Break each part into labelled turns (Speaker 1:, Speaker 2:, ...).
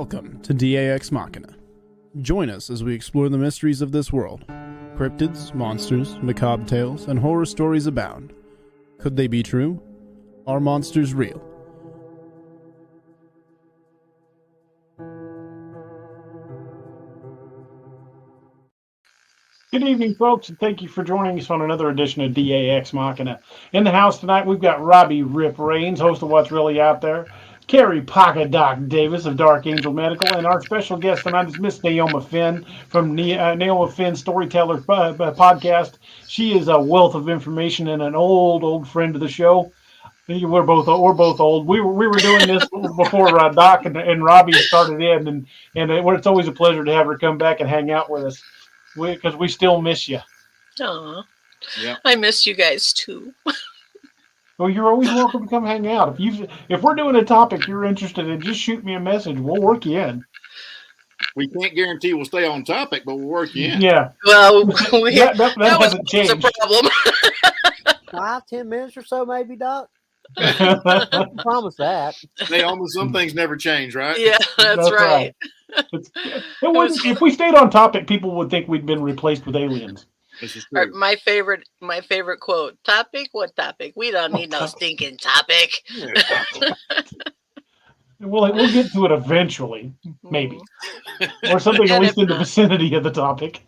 Speaker 1: Welcome to DAX Machina. Join us as we explore the mysteries of this world. Cryptids, monsters, macabre tales, and horror stories abound. Could they be true? Are monsters real?
Speaker 2: Good evening, folks, and thank you for joining us on another edition of DAX Machina. In the house tonight, we've got Robbie Rip Rains, host of What's Really Out There, Carrie Pocket Doc Davis of Dark Angel Medical, and our special guest tonight is Miss Neoma Finn from Neoma Finn Storyteller Podcast. She is a wealth of information and an old friend of the show. We're both old. We were doing this before Doc and Robbie started in, and it's always a pleasure to have her come back and hang out with us. Because we still miss you.
Speaker 3: Aw.
Speaker 4: Yeah.
Speaker 3: I miss you guys too.
Speaker 2: Well, you're always welcome to come hang out. If we're doing a topic you're interested in, just shoot me a message. We'll work you in.
Speaker 4: We can't guarantee we'll stay on topic, but we'll work you in.
Speaker 2: Yeah.
Speaker 3: Well,
Speaker 2: that hasn't changed.
Speaker 3: a problem.
Speaker 5: 5-10 minutes or so, maybe, Doc. I promise that.
Speaker 4: Some things never change, right?
Speaker 3: Yeah, that's right.
Speaker 2: If we stayed on topic, people would think we'd been replaced with aliens.
Speaker 4: This is true.
Speaker 3: My favorite quote. Topic? What topic? We don't need no stinking topic.
Speaker 2: We'll get to it eventually, maybe. Or something at least in the vicinity of the topic.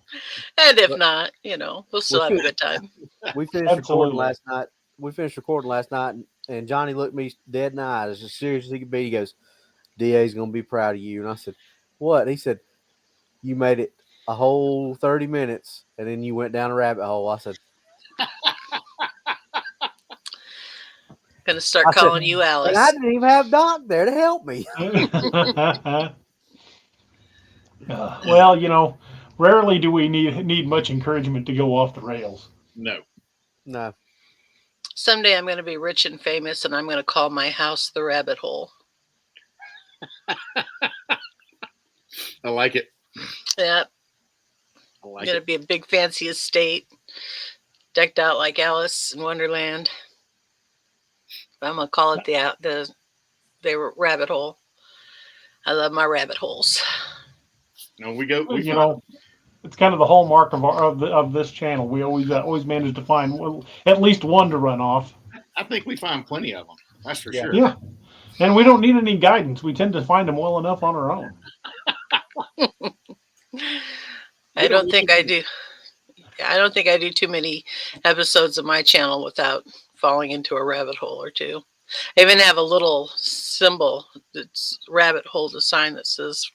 Speaker 3: And if not, we'll still have a good time.
Speaker 5: We finished recording last night, and Johnny looked me dead in the eyes, as serious as he could be. He goes, DA's going to be proud of you. And I said, what? He said, you made it a whole 30 minutes, and then you went down a rabbit hole. I said,
Speaker 3: Gonna start calling you Alice.
Speaker 5: And I didn't even have Doc there to help me.
Speaker 2: Well, rarely do we need much encouragement to go off the rails.
Speaker 4: No.
Speaker 3: Someday I'm going to be rich and famous, and I'm going to call my house the Rabbit Hole.
Speaker 4: I like it.
Speaker 3: Yeah.
Speaker 4: I like
Speaker 3: Going to be a big fancy estate, decked out like Alice in Wonderland. I'm going to call it the Rabbit Hole. I love my rabbit holes.
Speaker 4: No,
Speaker 2: it's kind of the hallmark of this channel. We always manage to find at least one to run off.
Speaker 4: I think we find plenty of them. That's for sure.
Speaker 2: Yeah, and we don't need any guidance. We tend to find them well enough on our own.
Speaker 3: I don't think I do. I don't think I do too many episodes of my channel without falling into a rabbit hole or two. I even have a little symbol that's rabbit hole, a sign that says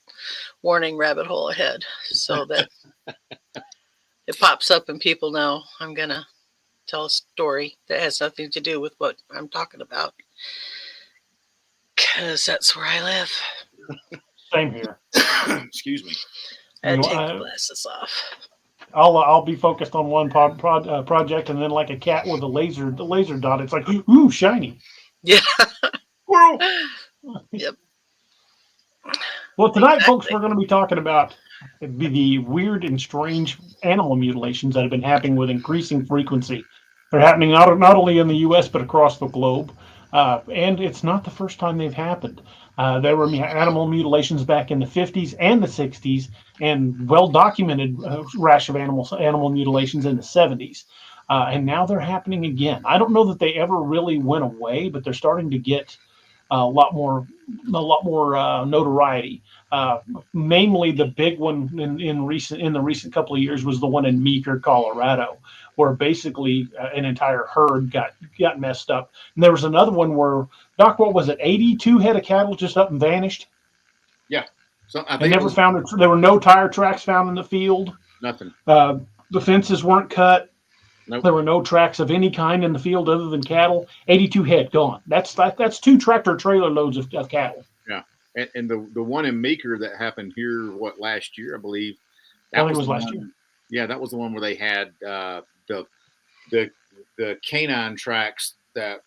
Speaker 3: warning rabbit hole ahead, so that it pops up and people know I'm going to tell a story that has nothing to do with what I'm talking about. Because that's where I live.
Speaker 2: Same here.
Speaker 4: Excuse me.
Speaker 3: And take the glasses off.
Speaker 2: I'll be focused on one project, and then like a cat with the laser dot, it's like, ooh, shiny.
Speaker 3: Yeah.
Speaker 4: Squirrel.
Speaker 3: Yep.
Speaker 2: Well, tonight, folks, we're going to be talking about the weird and strange animal mutilations that have been happening with increasing frequency. They're happening not only in the U.S., but across the globe. And it's not the first time they've happened. There were animal mutilations back in the 50s and the 60s, and well-documented rash of animal mutilations in the 70s. And now they're happening again. I don't know that they ever really went away, but they're starting to get a lot more notoriety. Namely, the big one in the recent couple of years was the one in Meeker, Colorado, where basically an entire herd got messed up. And there was another one where, Doc, what was it? 82 head of cattle just up and vanished.
Speaker 4: Yeah,
Speaker 2: There were no tire tracks found in the field.
Speaker 4: Nothing.
Speaker 2: The fences weren't cut.
Speaker 4: Nope.
Speaker 2: There were no tracks of any kind in the field other than cattle. 82 head gone. That's 2 tractor trailer loads of cattle.
Speaker 4: Yeah, and the one in Meeker that happened here, last year, I believe.
Speaker 2: I think it was last year.
Speaker 4: Yeah, that was the one where they had the canine tracks that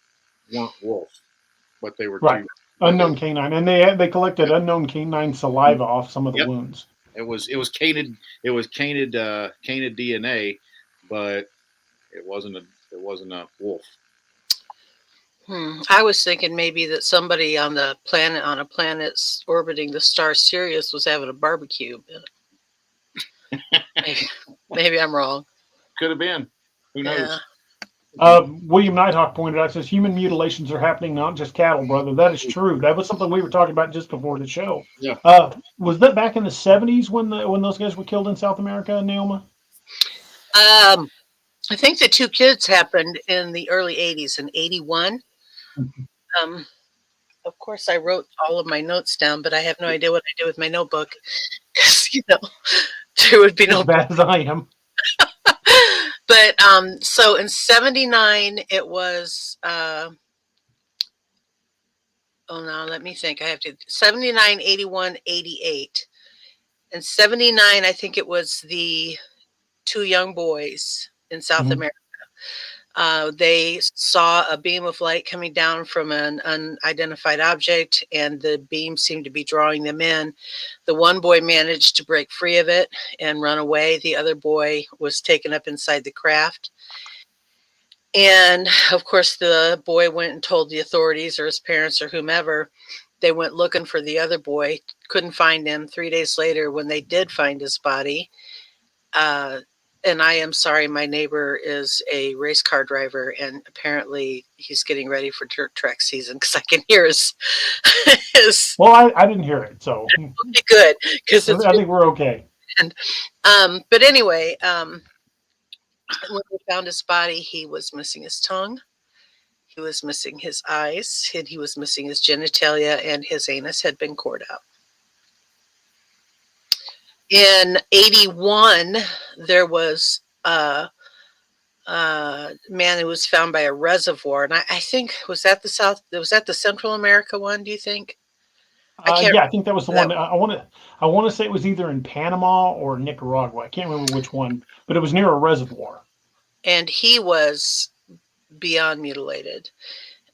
Speaker 4: weren't wolf, but they were
Speaker 2: right. Unknown canine, and they collected unknown canine saliva off some of the wounds.
Speaker 4: It was canid DNA, but it wasn't a wolf.
Speaker 3: I was thinking maybe that somebody on a planet orbiting the star Sirius was having a barbecue. Maybe I'm wrong.
Speaker 4: Could have been. Who knows?
Speaker 3: Yeah.
Speaker 2: William Nighthawk pointed out, says human mutilations are happening, not just cattle, brother. That is true. That was something we were talking about just before the show.
Speaker 4: Yeah.
Speaker 2: Was that back in the 70s when those guys were killed in South America, Neoma?
Speaker 3: I think the two kids happened in the early 80s, in 81. Of course, I wrote all of my notes down, but I have no idea what I did with my notebook. Because, there would be no.
Speaker 2: As bad as I am.
Speaker 3: But so in 79, it was. Oh no, let me think. I have to 79, 81, 88. In 79, I think it was the two young boys in South America. They saw a beam of light coming down from an unidentified object, and the beam seemed to be drawing them in. The one boy managed to break free of it and run away. The other boy was taken up inside the craft. And of course, the boy went and told the authorities or his parents or whomever. They went looking for the other boy, couldn't find him. 3 days later, when they did find his body, and I am sorry, my neighbor is a race car driver, and apparently he's getting ready for dirt track season because I can hear his.
Speaker 2: Well, I didn't hear it, so
Speaker 3: good, because
Speaker 2: I think we're okay.
Speaker 3: And but anyway, when we found his body, he was missing his tongue, he was missing his eyes, and he was missing his genitalia, and his anus had been cored out. In 81, there was a man who was found by a reservoir, and I think was that the Central America one? Do you think?
Speaker 2: I think that was the one. I want to say it was either in Panama or Nicaragua. I can't remember which one, but it was near a reservoir.
Speaker 3: And he was beyond mutilated.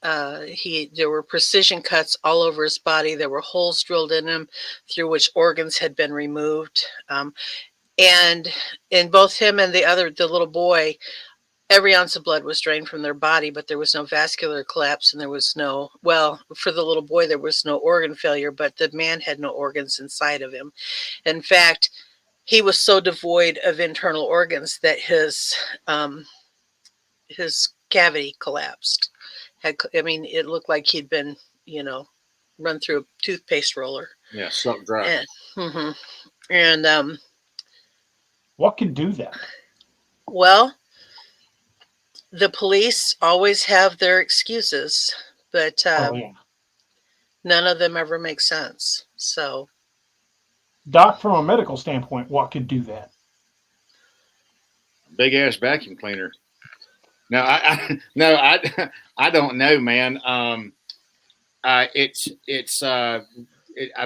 Speaker 3: There were precision cuts all over his body. There were holes drilled in him through which organs had been removed. And in both him and the little boy, every ounce of blood was drained from their body, but there was no vascular collapse, and there was no, for the little boy, there was no organ failure, but the man had no organs inside of him. In fact, he was so devoid of internal organs that his cavity collapsed. It looked like he'd been, run through a toothpaste roller.
Speaker 4: Yeah, sucked dry.
Speaker 3: And
Speaker 2: what can do that?
Speaker 3: Well, the police always have their excuses, but none of them ever make sense. So,
Speaker 2: Doc, from a medical standpoint, what could do that?
Speaker 4: Big ass vacuum cleaner. No, I don't know, man. I'm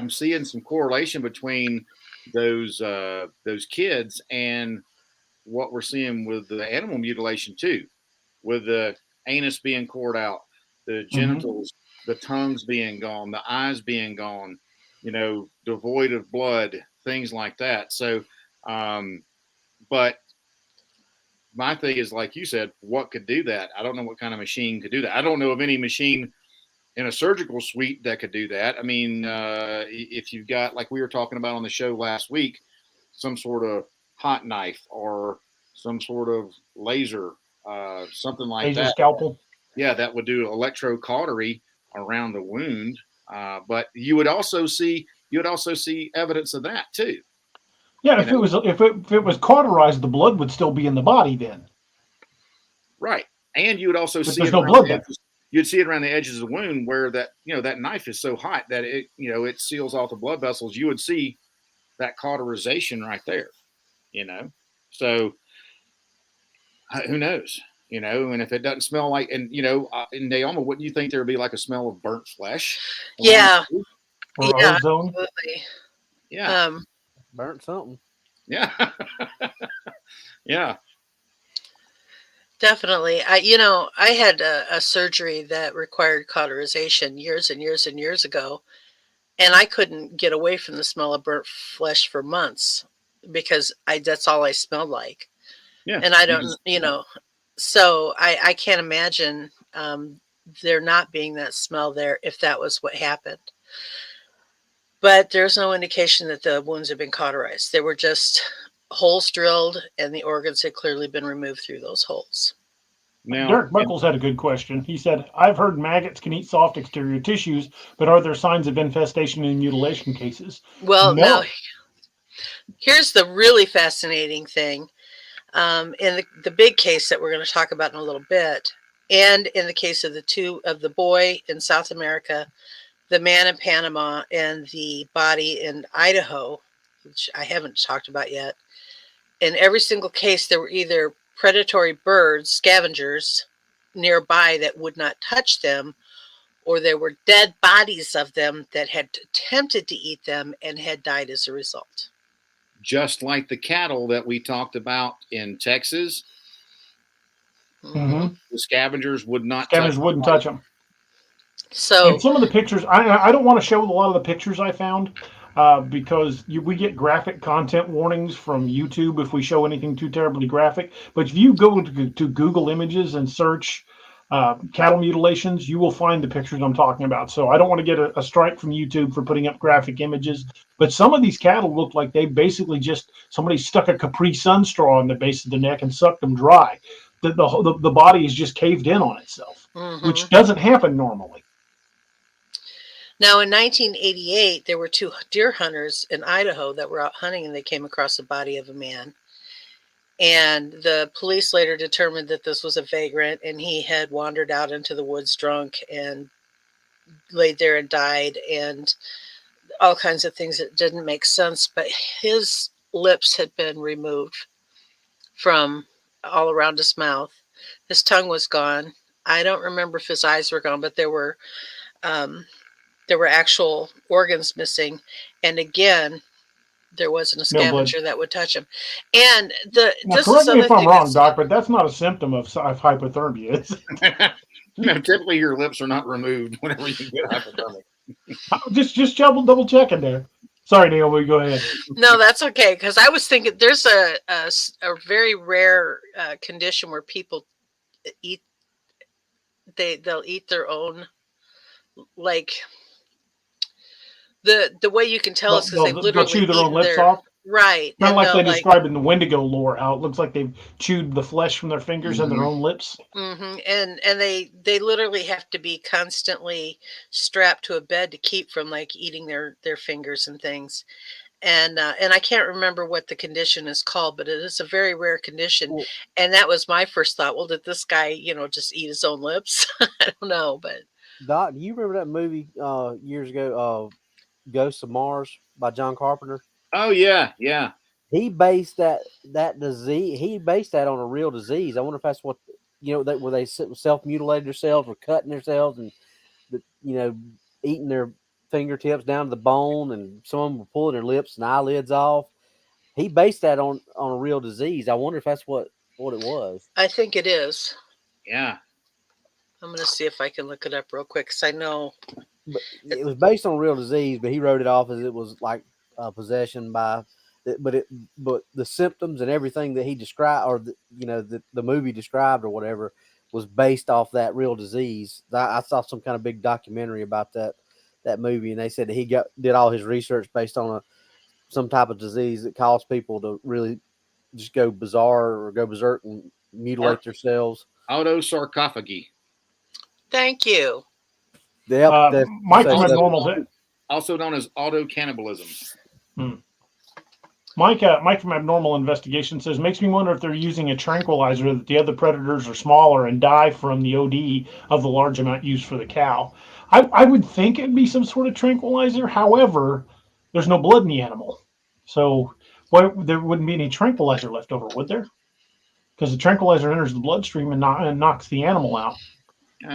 Speaker 4: seeing some correlation between those kids and what we're seeing with the animal mutilation too, with the anus being cored out, the genitals, the tongues being gone, the eyes being gone, devoid of blood, things like that. So, but my thing is, like you said, what could do that? I don't know what kind of machine could do that. I don't know of any machine in a surgical suite that could do that. I mean, if you've got, like we were talking about on the show last week, some sort of hot knife or some sort of laser, something like
Speaker 2: laser
Speaker 4: that.
Speaker 2: Scalpel.
Speaker 4: Yeah, that would do electrocautery around the wound. But you would also see evidence of that too.
Speaker 2: Yeah, if it was cauterized, the blood would still be in the body then.
Speaker 4: Right, and you would also see
Speaker 2: there's no blood there.
Speaker 4: You'd see it around the edges of the wound where that that knife is so hot that it seals off the blood vessels. You would see that cauterization right there. So who knows? And if it doesn't smell like, in Neoma, wouldn't you think there would be like a smell of burnt flesh?
Speaker 3: Yeah,
Speaker 2: or ozone.
Speaker 3: Absolutely.
Speaker 4: Yeah.
Speaker 5: Burnt something.
Speaker 4: Yeah. Yeah.
Speaker 3: Definitely. I had a surgery that required cauterization years and years and years ago, and I couldn't get away from the smell of burnt flesh for months because that's all I smelled like.
Speaker 4: Yeah.
Speaker 3: And I don't, so I can't imagine there not being that smell there if that was what happened. But there's no indication that the wounds had been cauterized. They were just holes drilled, and the organs had clearly been removed through those holes.
Speaker 4: Now,
Speaker 2: Derek Buckles had a good question. He said, I've heard maggots can eat soft exterior tissues, but are there signs of infestation in mutilation cases?
Speaker 3: Well,
Speaker 2: No.
Speaker 3: now, here's the really fascinating thing. In the big case that we're going to talk about in a little bit, and in the case of the boy in South America, the man in Panama, and the body in Idaho, which I haven't talked about yet, in every single case, there were either predatory birds, scavengers, nearby that would not touch them, or there were dead bodies of them that had attempted to eat them and had died as a result.
Speaker 4: just like the cattle that we talked about in Texas,
Speaker 2: Mm-hmm.
Speaker 4: the scavengers would not
Speaker 2: Scavengers wouldn't touch them.
Speaker 3: So,
Speaker 2: and some of the pictures, I don't want to show a lot of the pictures I found because we get graphic content warnings from YouTube if we show anything too terribly graphic. But if you go to Google Images and search cattle mutilations, you will find the pictures I'm talking about. So I don't want to get a strike from YouTube for putting up graphic images. But some of these cattle look like they basically just somebody stuck a Capri Sun straw in the base of the neck and sucked them dry. The body is just caved in on itself, which doesn't happen normally.
Speaker 3: Now, in 1988, there were 2 deer hunters in Idaho that were out hunting, and they came across the body of a man. And the police later determined that this was a vagrant, and he had wandered out into the woods drunk and laid there and died, and all kinds of things that didn't make sense. But his lips had been removed from all around his mouth. His tongue was gone. I don't remember if his eyes were gone, but there were actual organs missing, and again, there wasn't a scavenger that would touch him. And
Speaker 2: correct me if I'm wrong, Doc, but that's not a symptom of hypothermia, is it?
Speaker 4: No, typically your lips are not removed whenever you get hypothermic.
Speaker 2: just double checking there. Sorry, Neoma, go ahead.
Speaker 3: No, that's okay, because I was thinking there's a very rare condition where people they'll eat their own, like the way you can tell is because they've literally
Speaker 2: chew their own lips off.
Speaker 3: Right.
Speaker 2: Kind of like they describe in the Wendigo lore, how it looks like they've chewed the flesh from their fingers and their own lips.
Speaker 3: Mm-hmm. And they literally have to be constantly strapped to a bed to keep from like eating their fingers and things. And I can't remember what the condition is called, but it is a very rare condition. Well, and that was my first thought. Well, did this guy, just eat his own lips? I don't know, but
Speaker 5: Doc, do you remember that movie years ago, Ghosts of Mars by John Carpenter?
Speaker 4: Oh yeah.
Speaker 5: He based that disease. He based that on a real disease. I wonder if that's what where they self-mutilated themselves or cutting themselves and eating their fingertips down to the bone, and some of them were pulling their lips and eyelids off. He based that on a real disease. I wonder if that's what it was.
Speaker 3: I think it is.
Speaker 4: Yeah.
Speaker 3: I'm going to see if I can look it up real quick, because I know.
Speaker 5: But it was based on a real disease, but he wrote it off as it was like possession by. But the symptoms and everything that he described, or the movie described or whatever, was based off that real disease. I saw some kind of big documentary about that movie, and they said that he did all his research based on some type of disease that caused people to really just go bizarre or go berserk and mutilate themselves.
Speaker 4: Autosarcophagy.
Speaker 3: Thank you.
Speaker 5: Yep,
Speaker 2: Mike from Abnormal,
Speaker 4: also known as auto-cannibalism.
Speaker 2: Mike from Abnormal Investigation says, makes me wonder if they're using a tranquilizer that the other predators are smaller and die from the OD of the large amount used for the cow. I would think it'd be some sort of tranquilizer. However, there's no blood in the animal. So there wouldn't be any tranquilizer left over, would there? Because the tranquilizer enters the bloodstream and knocks the animal out.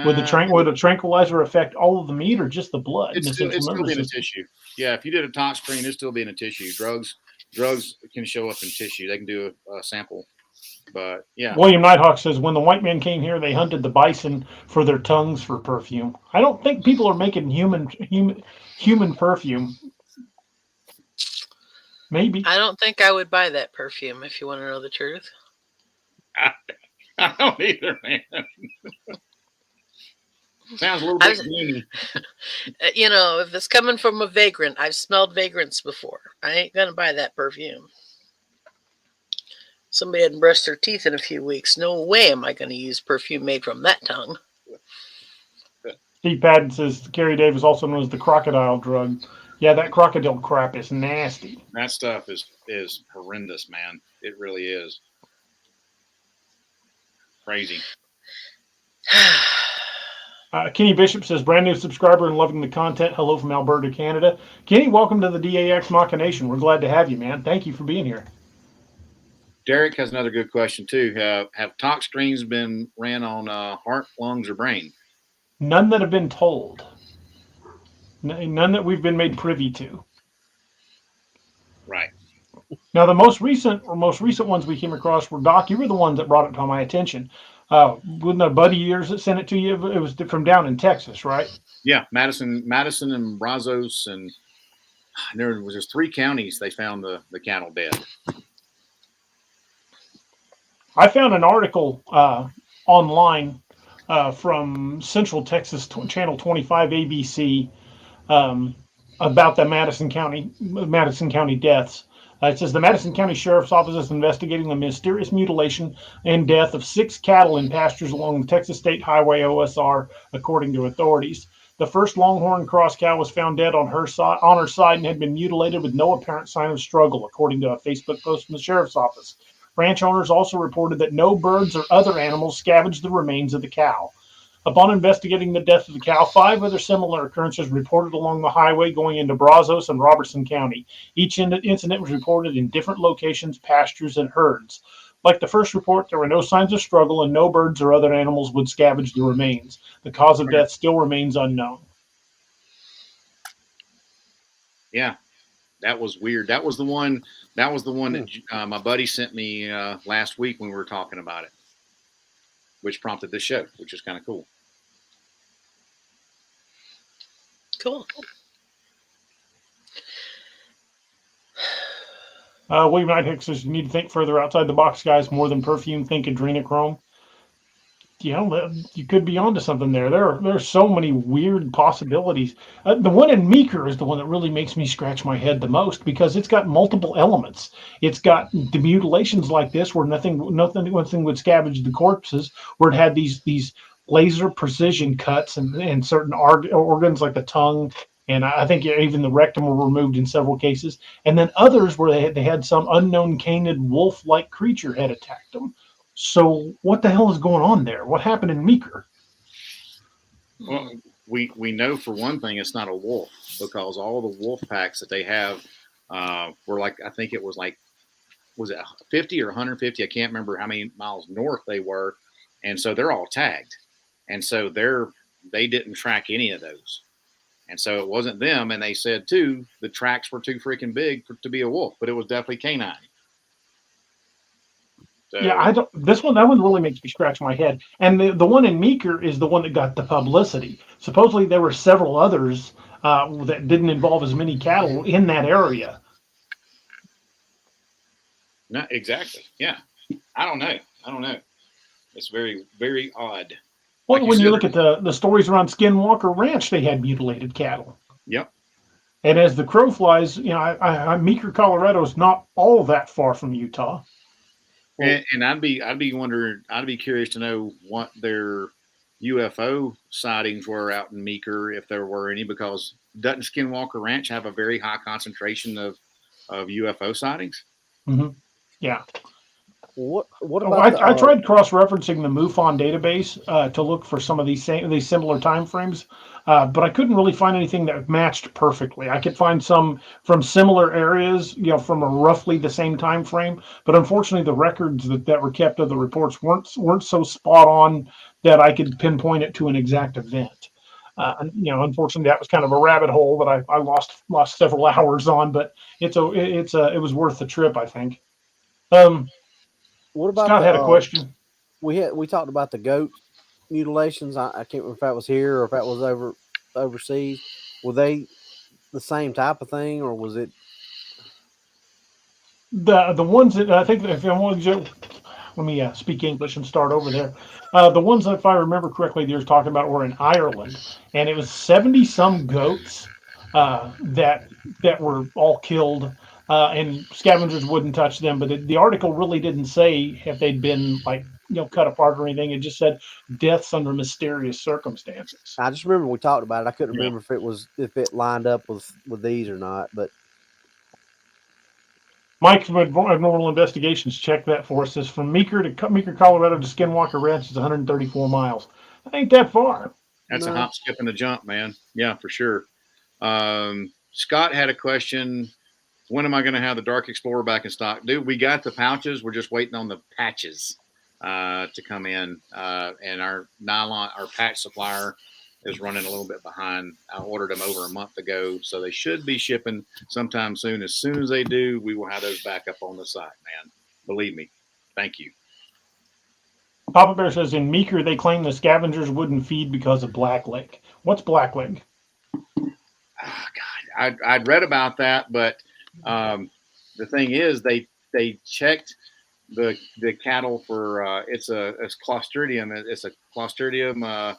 Speaker 2: Would the tranquilizer affect all of the meat or just the blood?
Speaker 4: It's still be in a tissue. Yeah, if you did a tox screen, it'd still be in a tissue. Drugs can show up in tissue. They can do a sample. But yeah.
Speaker 2: William Nighthawk says, when the white men came here, they hunted the bison for their tongues for perfume. I don't think people are making human perfume. Maybe.
Speaker 3: I don't think I would buy that perfume, if you want to know the truth.
Speaker 4: I don't either, man. Sounds a little bit gloomy.
Speaker 3: You know, if it's coming from a vagrant, I've smelled vagrants before. I ain't gonna buy that perfume. Somebody hadn't brushed their teeth in a few weeks. No way am I going to use perfume made from that tongue.
Speaker 2: Steve Padden says Carrie Davis, also known as the crocodile drug. Yeah, that crocodile crap is nasty.
Speaker 4: That stuff is horrendous, man. It really is. Crazy.
Speaker 2: Kenny Bishop says, brand new subscriber and loving the content. Hello from Alberta, Canada. Kenny, welcome to the DAX Machination. We're glad to have you, man. Thank you for being here.
Speaker 4: Derek has another good question, too. Have tox screens been ran on heart, lungs, or brain?
Speaker 2: None that have been told. None that we've been made privy to.
Speaker 4: Right.
Speaker 2: Now, the most recent ones we came across were, Doc, you were the ones that brought it to my attention. Wasn't a buddy of yours that sent it to you? It was from down in Texas, right?
Speaker 4: Yeah, Madison and Brazos, and there was just 3 counties they found the cattle dead.
Speaker 2: I found an article online from Central Texas Channel 25 ABC about the Madison County deaths. It says the Madison County Sheriff's Office is investigating the mysterious mutilation and death of 6 cattle in pastures along the Texas State Highway OSR, according to authorities. The first longhorn cross cow was found dead on her side and had been mutilated with no apparent sign of struggle, according to a Facebook post from the Sheriff's Office. Ranch owners also reported that no birds or other animals scavenged the remains of the cow. Upon investigating the death of the cow, 5 other similar occurrences reported along the highway going into Brazos and Robertson County. Each incident was reported in different locations, pastures, and herds. Like the first report, there were no signs of struggle and no birds or other animals would scavenge the remains. The cause of death still remains unknown.
Speaker 4: Yeah, that was weird. That was the one that my buddy sent me last week when we were talking about it, which prompted this show, which is kind of cool.
Speaker 3: Cool.
Speaker 2: William Knight says you need to think further outside the box, guys. More than perfume, think adrenochrome. You know, you could be onto something there. There are so many weird possibilities. The one in Meeker is the one that really makes me scratch my head the most because it's got multiple elements. It's got the mutilations like this where nothing would scavenge the corpses, where it had these laser precision cuts and certain organs like the tongue, and I think even the rectum were removed in several cases. And then others where they had some unknown canid wolf-like creature had attacked them. So what the hell is going on there? What happened in Meeker?
Speaker 4: Well, we know for one thing it's not a wolf because all the wolf packs that they have were like, I think it was like, was it 50 or 150? I can't remember how many miles north they were. And so they're all tagged. And so they didn't track any of those. And so it wasn't them. And they said, too, the tracks were too freaking big to be a wolf, but it was definitely canine. So,
Speaker 2: yeah, that one really makes me scratch my head. And the one in Meeker is the one that got the publicity. Supposedly there were several others that didn't involve as many cattle in that area.
Speaker 4: No, exactly. Yeah. I don't know. It's very, very odd.
Speaker 2: Well, when you look at the stories around Skinwalker Ranch, they had mutilated cattle.
Speaker 4: Yep.
Speaker 2: And as the crow flies, you know, Meeker, Colorado is not all that far from Utah.
Speaker 4: And I'd be curious to know what their UFO sightings were out in Meeker, if there were any, because doesn't Skinwalker Ranch have a very high concentration of UFO sightings?
Speaker 2: Mm-hmm. Yeah.
Speaker 5: What about
Speaker 2: I tried cross-referencing the MUFON database to look for some of these similar time frames, but I couldn't really find anything that matched perfectly. I could find some from similar areas, you know, from roughly the same time frame, but unfortunately, the records that were kept of the reports weren't so spot on that I could pinpoint it to an exact event. You know, unfortunately, that was kind of a rabbit hole that I lost several hours on, but it was worth the trip, I think.
Speaker 5: What about
Speaker 2: Scott had a question.
Speaker 5: We talked about the goat mutilations. I can't remember if that was here or if that was overseas. Were they the same type of thing, or was it
Speaker 2: the ones that I think if I want to, let me speak English and start over there. The ones, if I remember correctly, they were talking about were in Ireland, and it was 70 some goats that were all killed, and scavengers wouldn't touch them. But the article really didn't say if they'd been like cut apart or anything. It just said deaths under mysterious circumstances.
Speaker 5: I just remember we talked about it. I couldn't
Speaker 4: Yeah.
Speaker 5: remember if it lined up with these or not. But
Speaker 2: Mike from Abnormal Investigations, check that for us. Says from Meeker, Colorado to Skinwalker Ranch is 134 miles. That ain't that far.
Speaker 4: That's
Speaker 5: No.
Speaker 4: a hop, skip, and a jump, man. Yeah, for sure. Scott had a question. When am I going to have the Dark Explorer back in stock? Dude, we got the pouches. We're just waiting on the patches to come in. And our patch supplier is running a little bit behind. I ordered them over a month ago, so they should be shipping sometime soon. As soon as they do, we will have those back up on the site, man. Believe me. Thank you.
Speaker 2: Papa Bear says in Meeker, they claim the scavengers wouldn't feed because of blackleg. What's blackleg?
Speaker 4: Oh, God, I'd read about that, but the thing is, they checked the cattle for it's Clostridium. It's a Clostridium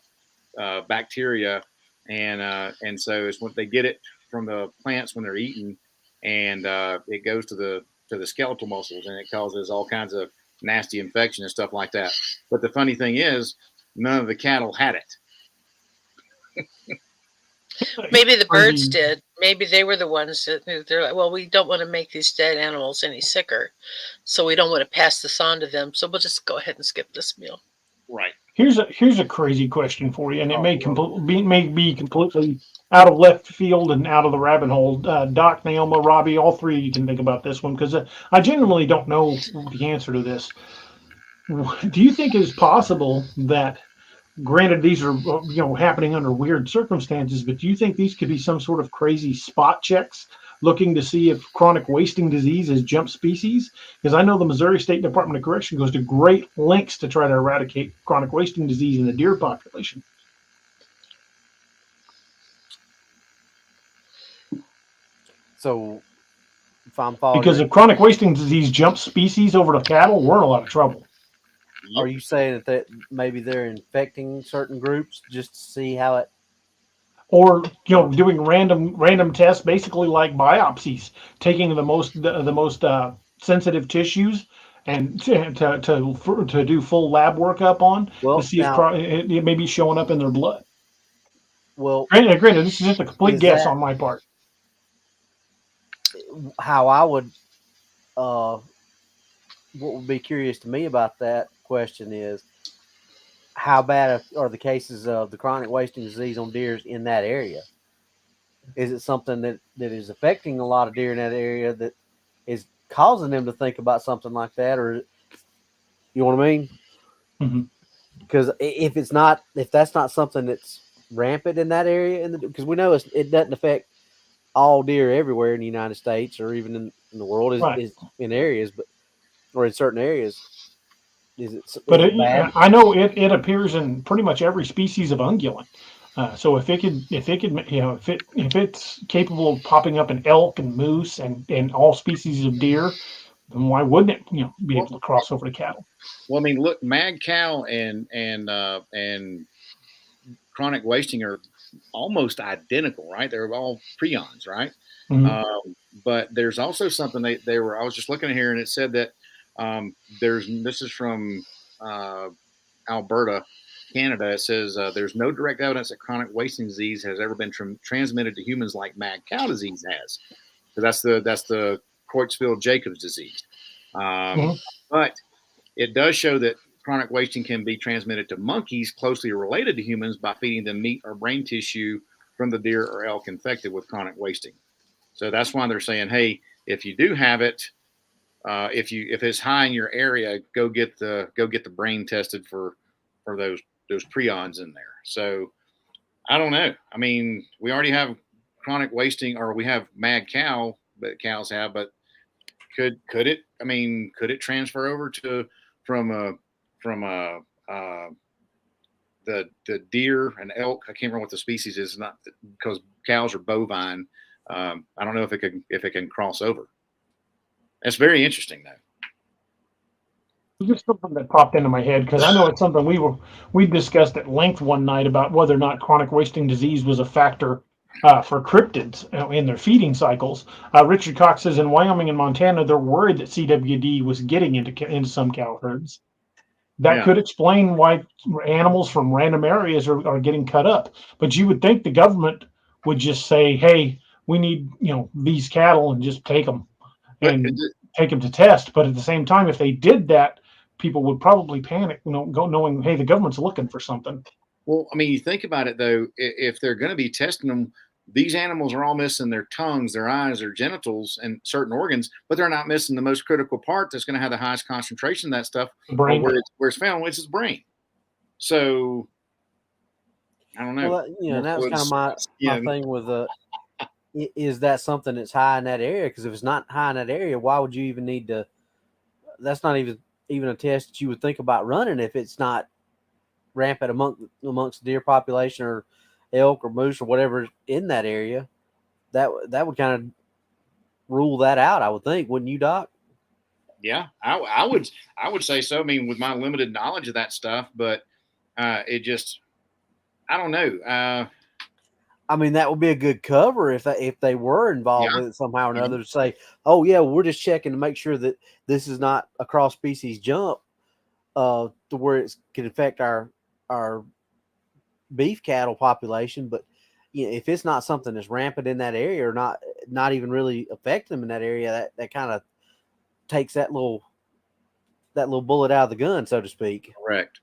Speaker 4: bacteria, and so it's when they get it from the plants when they're eaten, and it goes to the skeletal muscles, and it causes all kinds of nasty infection and stuff like that. But the funny thing is, none of the cattle had it.
Speaker 3: Maybe the birds did. Maybe they were the ones that they're like, well, we don't want to make these dead animals any sicker, so we don't want to pass this on to them. So we'll just go ahead and skip this meal.
Speaker 4: Right.
Speaker 2: Here's a crazy question for you, and it may be completely out of left field and out of the rabbit hole. Doc, Neoma, Robbie, all three of you can think about this one because I genuinely don't know the answer to this. Do you think it is possible that, granted, these are happening under weird circumstances, but do you think these could be some sort of crazy spot checks looking to see if chronic wasting disease is jump species? Because I know the Missouri State Department of Correction goes to great lengths to try to eradicate chronic wasting disease in the deer population.
Speaker 5: so if I'm following,
Speaker 2: Because if chronic wasting disease jumps species over to cattle, we're in a lot of trouble.
Speaker 5: are you saying that maybe they're infecting certain groups just to see how it?
Speaker 2: Or doing random tests, basically like biopsies, taking the most sensitive tissues and to do full lab workup on to see if it may be showing up in their blood.
Speaker 5: Well,
Speaker 2: granted, this is just a complete guess
Speaker 5: that
Speaker 2: on my part.
Speaker 5: How I would, what would be curious to me about that question is, how bad are the cases of the chronic wasting disease on deer in that area? Is it something that is affecting a lot of deer in that area that is causing them to think about something like that? Or, you know what I mean?
Speaker 2: Mm-hmm.
Speaker 5: Because if that's not something that's rampant in that area, because we know it doesn't affect all deer everywhere in the United States or even in the world, is in areas, or in certain areres. Is it bad?
Speaker 2: I know it appears in pretty much every species of ungulate. So if it's capable of popping up in elk and moose and all species of deer, then why wouldn't it be able to cross over to cattle?
Speaker 4: Well, I mean, look, mad cow and chronic wasting are almost identical, right? They're all prions, right?
Speaker 2: Mm-hmm.
Speaker 4: But there's also something I was just looking at here, and it said that this is from Alberta, Canada. It says there's no direct evidence that chronic wasting disease has ever been transmitted to humans like mad cow disease has. So that's the Creutzfeldt-Jacobs disease. But it does show that chronic wasting can be transmitted to monkeys closely related to humans by feeding them meat or brain tissue from the deer or elk infected with chronic wasting. So that's why they're saying, hey, if you do have it, if it's high in your area, go get the brain tested for those prions in there. So I don't know. I mean, we already have chronic wasting, or we have mad cow that cows have, but could it? I mean, could it transfer over from the deer and elk? I can't remember what the species is. Not because cows are bovine. I don't know if it can cross over. That's very interesting, though.
Speaker 2: Just something that popped into my head because I know it's something we discussed at length one night about whether or not chronic wasting disease was a factor for cryptids in their feeding cycles. Richard Cox says in Wyoming and Montana they're worried that CWD was getting into some cow herds. That
Speaker 4: Yeah.
Speaker 2: could explain why animals from random areas are getting cut up. But you would think the government would just say, "Hey, we need these cattle and just take them
Speaker 4: But
Speaker 2: and take them to test." But at the same time, if they did that, people would probably panic, knowing, hey, the government's looking for something.
Speaker 4: well, I mean, you think about it though. If they're going to be testing them, these animals are all missing their tongues, their eyes, their genitals, and certain organs, but they're not missing the most critical part that's going to have the highest concentration of that stuff,
Speaker 2: The brain.
Speaker 4: where it's found, which is brain. So I don't know.
Speaker 5: Well, that was kind of my thing with is that something that's high in that area? Because if it's not high in that area, why would you even need to? That's not even a test that you would think about running if it's not rampant amongst the deer population or elk or moose or whatever in that area. That would kind of rule that out, I would think, wouldn't you, Doc?
Speaker 4: Yeah, I would say so. I mean, with my limited knowledge of that stuff, but it just, I don't know.
Speaker 5: I mean, that would be a good cover if they were involved with it somehow or another to say, oh yeah, we're just checking to make sure that this is not a cross species jump to where it can affect our beef cattle population. But if it's not something that's rampant in that area or not even really affecting them in that area, that kind of takes that little bullet out of the gun, so to speak.
Speaker 4: Correct.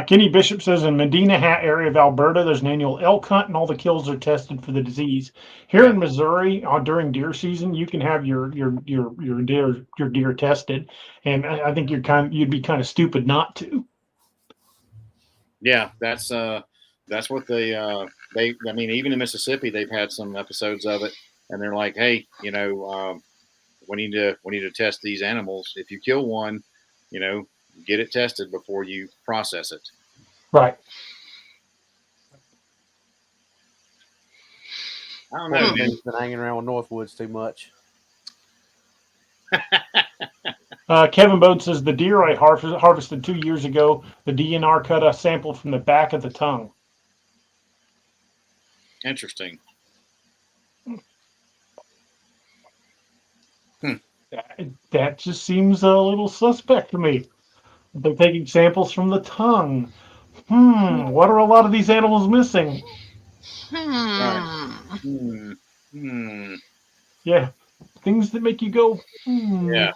Speaker 2: Kenny Bishop says in Medina Hat area of Alberta, there's an annual elk hunt, and all the kills are tested for the disease. Here in Missouri, during deer season, you can have your deer tested, and I think you'd be kind of stupid not to.
Speaker 4: Yeah, that's what they. I mean, even in Mississippi, they've had some episodes of it, and they're like, hey, we need to test these animals. If you kill one, get it tested before you process it.
Speaker 2: Right.
Speaker 4: I don't know, man.
Speaker 5: Been hanging around with Northwoods too much.
Speaker 2: Kevin Bode says the deer I harvested 2 years ago, the DNR cut a sample from the back of the tongue.
Speaker 4: Interesting.
Speaker 2: That just seems a little suspect to me. They're taking samples from the tongue. What are a lot of these animals missing? Yeah, things that make you go,
Speaker 4: Yeah.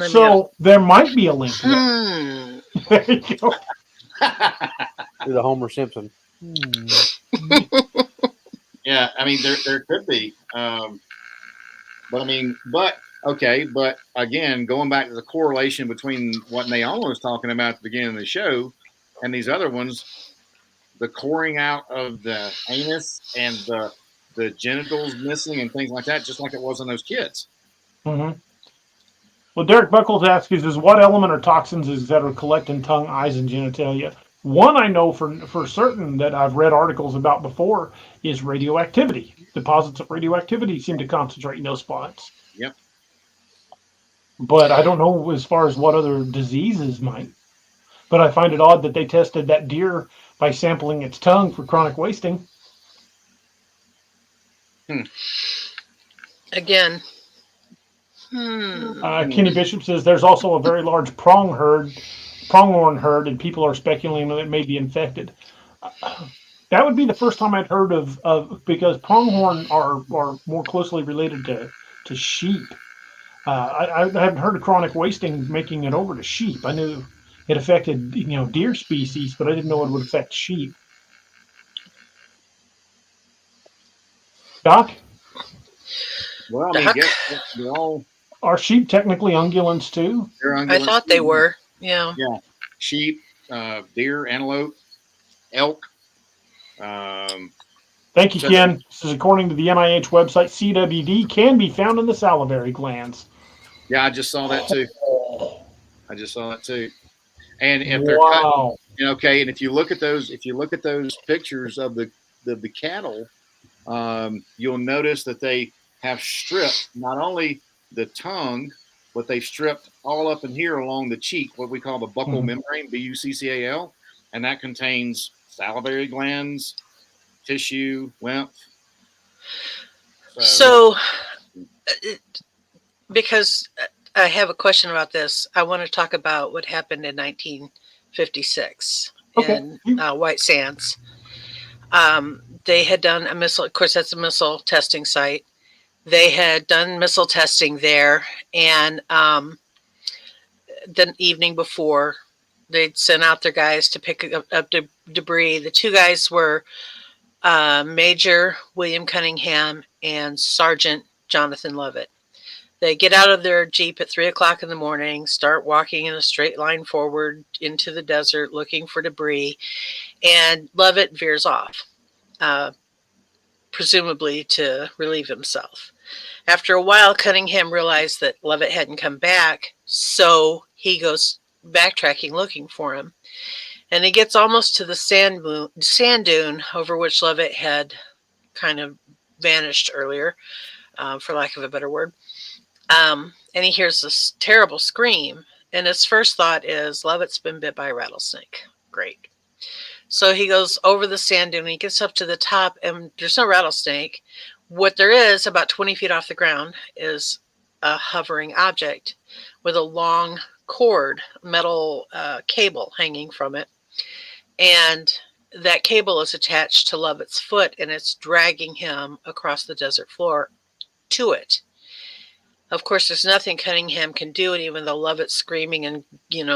Speaker 2: So there might be a link there. There you go.
Speaker 5: To the Homer Simpson.
Speaker 4: Yeah, I mean there could be, but again, going back to the correlation between what Neoma was talking about at the beginning of the show and these other ones, the coring out of the anus and the genitals missing and things like that, just like it was on those kids.
Speaker 2: Mm-hmm. Well, Derek Buckles asks is what element or toxins is that are collecting tongue, eyes, and genitalia? One I know for certain that I've read articles about before is radioactivity. Deposits of radioactivity seem to concentrate in those spots.
Speaker 4: Yep.
Speaker 2: But I don't know as far as what other diseases might. But I find it odd that they tested that deer by sampling its tongue for chronic wasting.
Speaker 3: Again.
Speaker 2: Kenny Bishop says there's also a very large pronghorn herd, and people are speculating that it may be infected. That would be the first time I'd heard of because pronghorn are more closely related to sheep. I haven't heard of chronic wasting making it over to sheep. I knew it affected deer species, but I didn't know it would affect sheep. Doc?
Speaker 4: Well, I mean,
Speaker 2: are sheep technically ungulants too?
Speaker 4: They're ungulants.
Speaker 3: I thought they were. Yeah.
Speaker 4: Yeah. Sheep, deer, antelope, elk.
Speaker 2: Thank you, Ken. This is according to the NIH website. CWD can be found in the salivary glands.
Speaker 4: Yeah, I just saw that too. And if they're cutting, and if you look at those pictures of the cattle, you'll notice that they have stripped not only the tongue, but they've stripped all up in here along the cheek, what we call the buccal
Speaker 2: Mhm.
Speaker 4: membrane, buccal, and that contains salivary glands, tissue, lymph.
Speaker 3: So because I have a question about this, I want to talk about what happened in 1956 in White Sands. They had done a missile, of course, that's a missile testing site. They had done missile testing there, and the evening before, they'd sent out their guys to pick up debris. The two guys were Major William Cunningham and Sergeant Jonathan Lovett. They get out of their Jeep at 3 o'clock in the morning, start walking in a straight line forward into the desert looking for debris, and Lovett veers off, presumably to relieve himself. After a while, Cunningham realized that Lovett hadn't come back, so he goes backtracking looking for him. And he gets almost to the sand dune over which Lovett had kind of vanished earlier, for lack of a better word. And he hears this terrible scream, and his first thought is, Lovett's been bit by a rattlesnake. Great. So he goes over the sand dune, and he gets up to the top, and there's no rattlesnake. What there is, about 20 feet off the ground, is a hovering object with a long cord, metal cable hanging from it. And that cable is attached to Lovett's foot, and it's dragging him across the desert floor to it. Of course, there's nothing Cunningham can do, and even though Lovett's screaming and,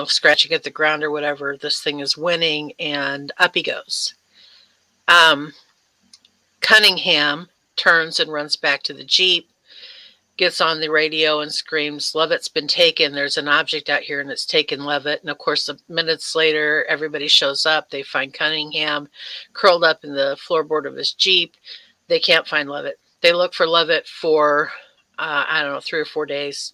Speaker 3: scratching at the ground or whatever, this thing is winning, and up he goes. Cunningham turns and runs back to the Jeep, gets on the radio and screams, Lovett's been taken. There's an object out here, and it's taken Lovett. And, of course, minutes later, everybody shows up. They find Cunningham curled up in the floorboard of his Jeep. They can't find Lovett. They look for Lovett for 3 or 4 days.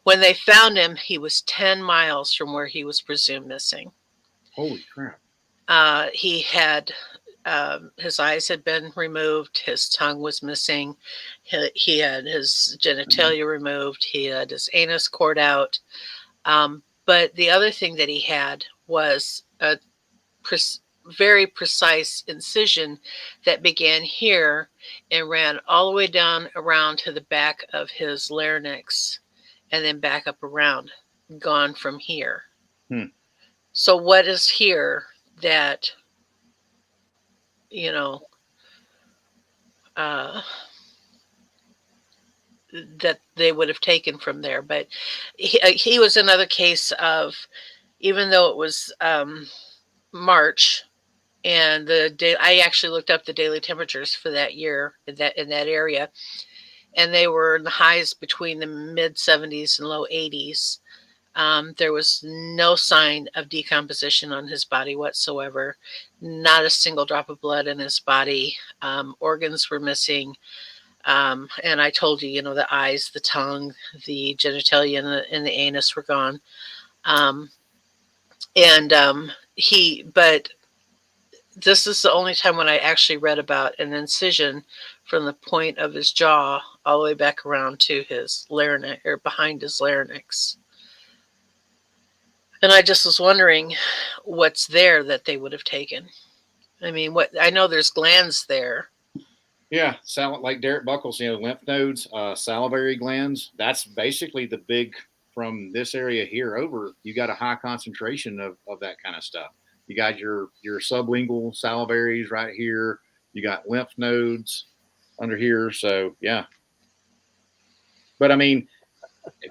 Speaker 3: When they found him, he was 10 miles from where he was presumed missing.
Speaker 4: Holy crap.
Speaker 3: He had, his eyes had been removed. His tongue was missing. He had his genitalia removed. He had his anus cored out. But the other thing that he had was a very precise incision that began here and ran all the way down around to the back of his larynx and then back up around, gone from here. So what is here that, that they would have taken from there? But he was another case of, even though it was March, and I actually looked up the daily temperatures for that year in that area, and they were in the highs between the mid 70s and low 80s. There was no sign of decomposition on his body whatsoever. Not a single drop of blood in his body. Organs were missing. And I told you, the eyes, the tongue, the genitalia, and the anus were gone. But this is the only time when I actually read about an incision from the point of his jaw all the way back around to his larynx, or behind his larynx. And I just was wondering what's there that they would have taken. I mean, I know there's glands there.
Speaker 4: Yeah, like Derek Buckles, lymph nodes, salivary glands. That's basically the big, from this area here over, you got a high concentration of that kind of stuff. You got your sublingual salivaries right here. You got lymph nodes under here. So, yeah. But, I mean,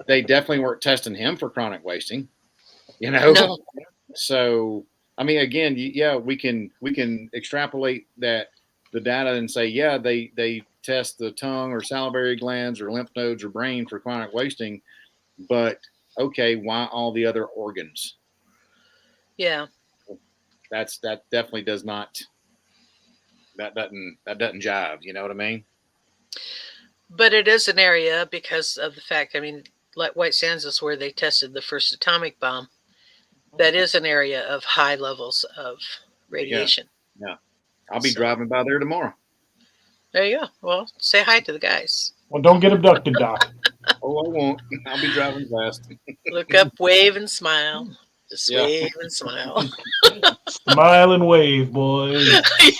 Speaker 4: they definitely weren't testing him for chronic wasting, No. So, I mean, again, we can extrapolate that, the data, and say, they test the tongue or salivary glands or lymph nodes or brain for chronic wasting. But, okay, why all the other organs?
Speaker 3: Yeah.
Speaker 4: That definitely does not, that doesn't jive, you know what I mean?
Speaker 3: But it is an area because of the fact, like White Sands is where they tested the first atomic bomb. That is an area of high levels of radiation.
Speaker 4: Yeah. I'll be driving by there tomorrow.
Speaker 3: There you go. Well, say hi to the guys.
Speaker 2: Well, don't get abducted, Doc.
Speaker 4: Oh, I won't. I'll be driving fast.
Speaker 3: Look up, wave, and smile. Just
Speaker 4: Yeah.
Speaker 3: wave and smile.
Speaker 2: Smile and wave, boys.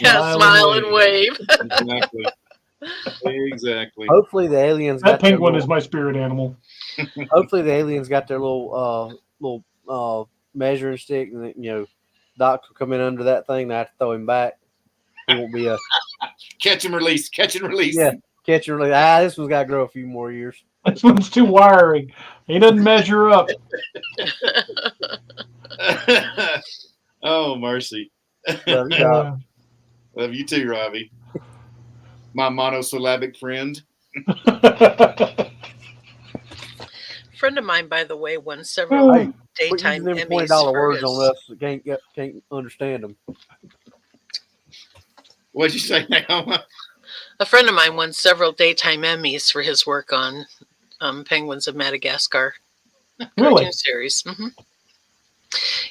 Speaker 3: Yeah, smile and wave.
Speaker 4: Exactly. Exactly.
Speaker 5: Hopefully the aliens
Speaker 2: That
Speaker 5: got their
Speaker 2: penguin
Speaker 5: little,
Speaker 2: is my spirit animal.
Speaker 5: hopefully the aliens got their little measuring stick, and Doc will come in under that thing. And I have to throw him back. He won't be a
Speaker 4: Catch and release. Catch and release.
Speaker 5: yeah catch and release. This one's got to grow a few more years.
Speaker 2: This one's too wiry. He doesn't measure up.
Speaker 4: Oh, mercy.
Speaker 5: Love you, Doc.
Speaker 4: Love you too, Robbie. My monosyllabic friend.
Speaker 3: Friend of mine, by the way, won several
Speaker 5: Hey,
Speaker 3: daytime
Speaker 5: Quit using them
Speaker 3: Emmys.
Speaker 5: $20
Speaker 3: for
Speaker 5: words
Speaker 3: his-
Speaker 5: on us that can't understand them.
Speaker 4: What'd you say, Neoma?
Speaker 3: A friend of mine won several daytime Emmys for his work on Penguins of Madagascar
Speaker 2: Really?
Speaker 3: cartoon series.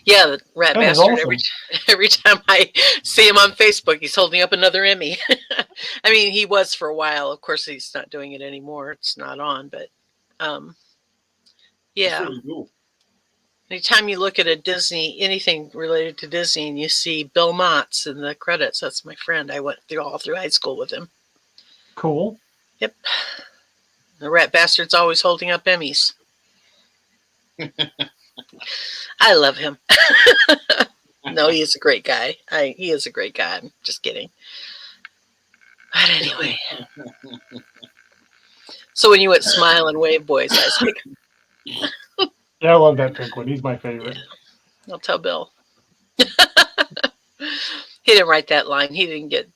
Speaker 3: Yeah, the rat
Speaker 2: That is
Speaker 3: bastard.
Speaker 2: awesome.
Speaker 3: Every time I see him on Facebook, he's holding up another Emmy. I mean, he was for a while. Of course, he's not doing it anymore. It's not on, but yeah.
Speaker 4: That's really cool.
Speaker 3: Anytime you look at a Disney, anything related to Disney, and you see Bill Motts in the credits, that's my friend. I went all through high school with him.
Speaker 2: Cool.
Speaker 3: Yep. The rat bastard's always holding up Emmys. I love him. No, he is a great guy. He is a great guy. I'm just kidding. But anyway. So when you went smile and wave, boys, I was like,
Speaker 2: Yeah, I love that penguin. He's my favorite.
Speaker 3: yeah, I'll tell Bill. He didn't write that line. He didn't get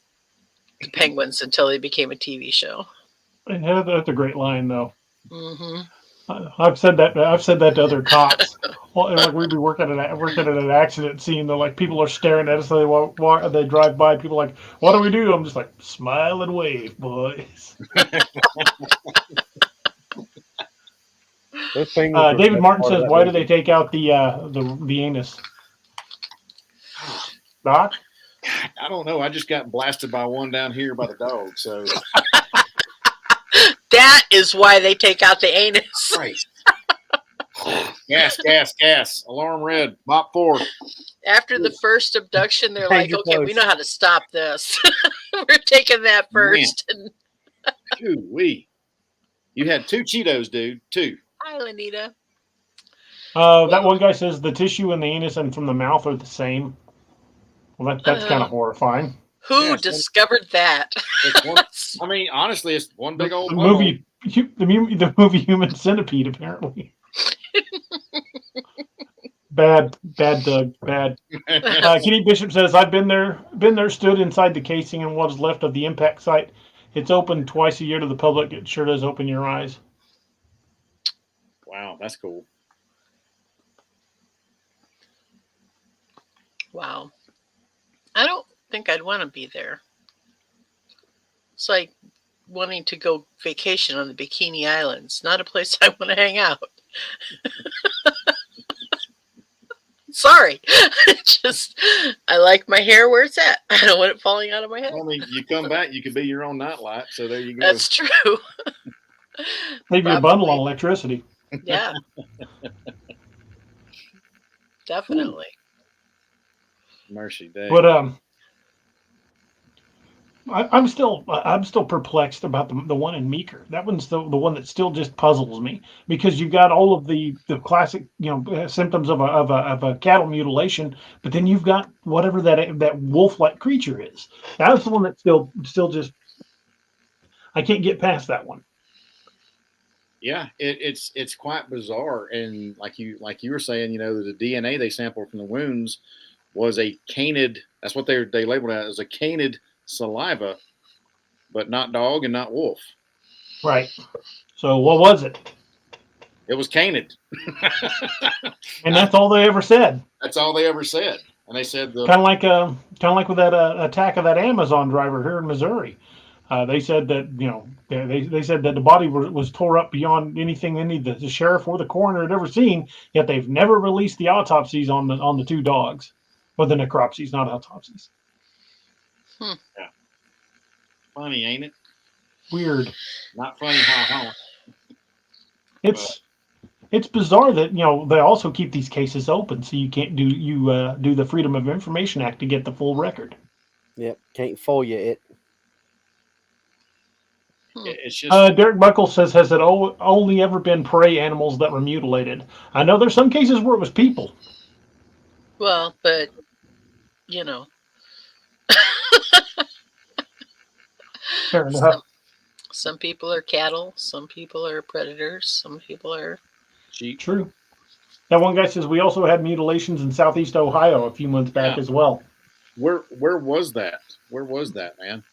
Speaker 3: the Penguins until they became a TV show.
Speaker 2: Yeah, that's a great line, though.
Speaker 3: Mm-hmm.
Speaker 2: I've said that to other cops. Well, like we'd be working at an accident scene. They're like, people are staring at us. So they drive by. People are like, what do we do? I'm just like, smile and wave, boys. David Martin says, why do they take out the anus? Doc?
Speaker 4: I don't know. I just got blasted by one down here by the dog. So
Speaker 3: That is why they take out the anus.
Speaker 4: Christ. Gas. Alarm red. Mop 4.
Speaker 3: After the first abduction, they're like,
Speaker 5: Hang your
Speaker 3: okay, we
Speaker 5: clothes.
Speaker 3: know how to stop this. We're taking that first. And
Speaker 4: Ooh-wee. You had 2 Cheetos, dude. 2.
Speaker 3: hi, Lenita.
Speaker 2: That one guy says the tissue in the anus and from the mouth are the same. Well, that's kind of horrifying.
Speaker 3: Who
Speaker 4: Yes,
Speaker 3: discovered that?
Speaker 4: It's one, I mean, honestly, it's one big old
Speaker 2: The
Speaker 4: bone.
Speaker 2: movie Human Centipede, apparently. Bad, Doug, bad. Kenny Bishop says, I've been there, stood inside the casing and what is left of the impact site. It's open twice a year to the public. It sure does open your eyes.
Speaker 4: Wow, that's cool.
Speaker 3: Wow. I don't think I'd want to be there. It's like wanting to go vacation on the Bikini Islands. Not a place I want to hang out. Sorry. I like my hair where it's at. I don't want it falling out of my head.
Speaker 4: I mean, you come back, you could be your own nightlight. So there you go.
Speaker 3: That's true.
Speaker 2: Maybe a bundle on electricity.
Speaker 3: Yeah. Definitely.
Speaker 4: Mercy day.
Speaker 2: But I'm still perplexed about the one in Meeker. That one's the one that still just puzzles me, because you've got all of the classic symptoms of a cattle mutilation, but then you've got whatever that wolf-like creature is. That's the one that still just I can't get past that one.
Speaker 4: Yeah, it's quite bizarre, and like you were saying, the DNA they sampled from the wounds was a canid. That's what they labeled it as, a canid saliva, but not dog and not wolf.
Speaker 2: Right. So what was it?
Speaker 4: It was canid.
Speaker 2: And that's all they ever said.
Speaker 4: That's all they ever said. And they said
Speaker 2: Kind of like with that attack of that Amazon driver here in Missouri. They said that they said that the body was tore up beyond anything the sheriff or the coroner had ever seen. Yet they've never released the autopsies on the 2 dogs, or the necropsies, not autopsies.
Speaker 4: Yeah. Funny, ain't it?
Speaker 2: Weird.
Speaker 4: Not funny, ha ha.
Speaker 2: It's bizarre that they also keep these cases open, so you can't do the Freedom of Information Act to get the full record.
Speaker 5: Yep, can't fool you.
Speaker 4: It's just
Speaker 2: Derek Buckles says, has it only ever been prey animals that were mutilated? I know there's some cases where it was people.
Speaker 3: Well, but
Speaker 2: Fair enough.
Speaker 3: some people are cattle, some people are predators, some people are
Speaker 4: sheep.
Speaker 2: True. That one guy says we also had mutilations in Southeast Ohio a few months back as well.
Speaker 4: Where was that? Where was that, man?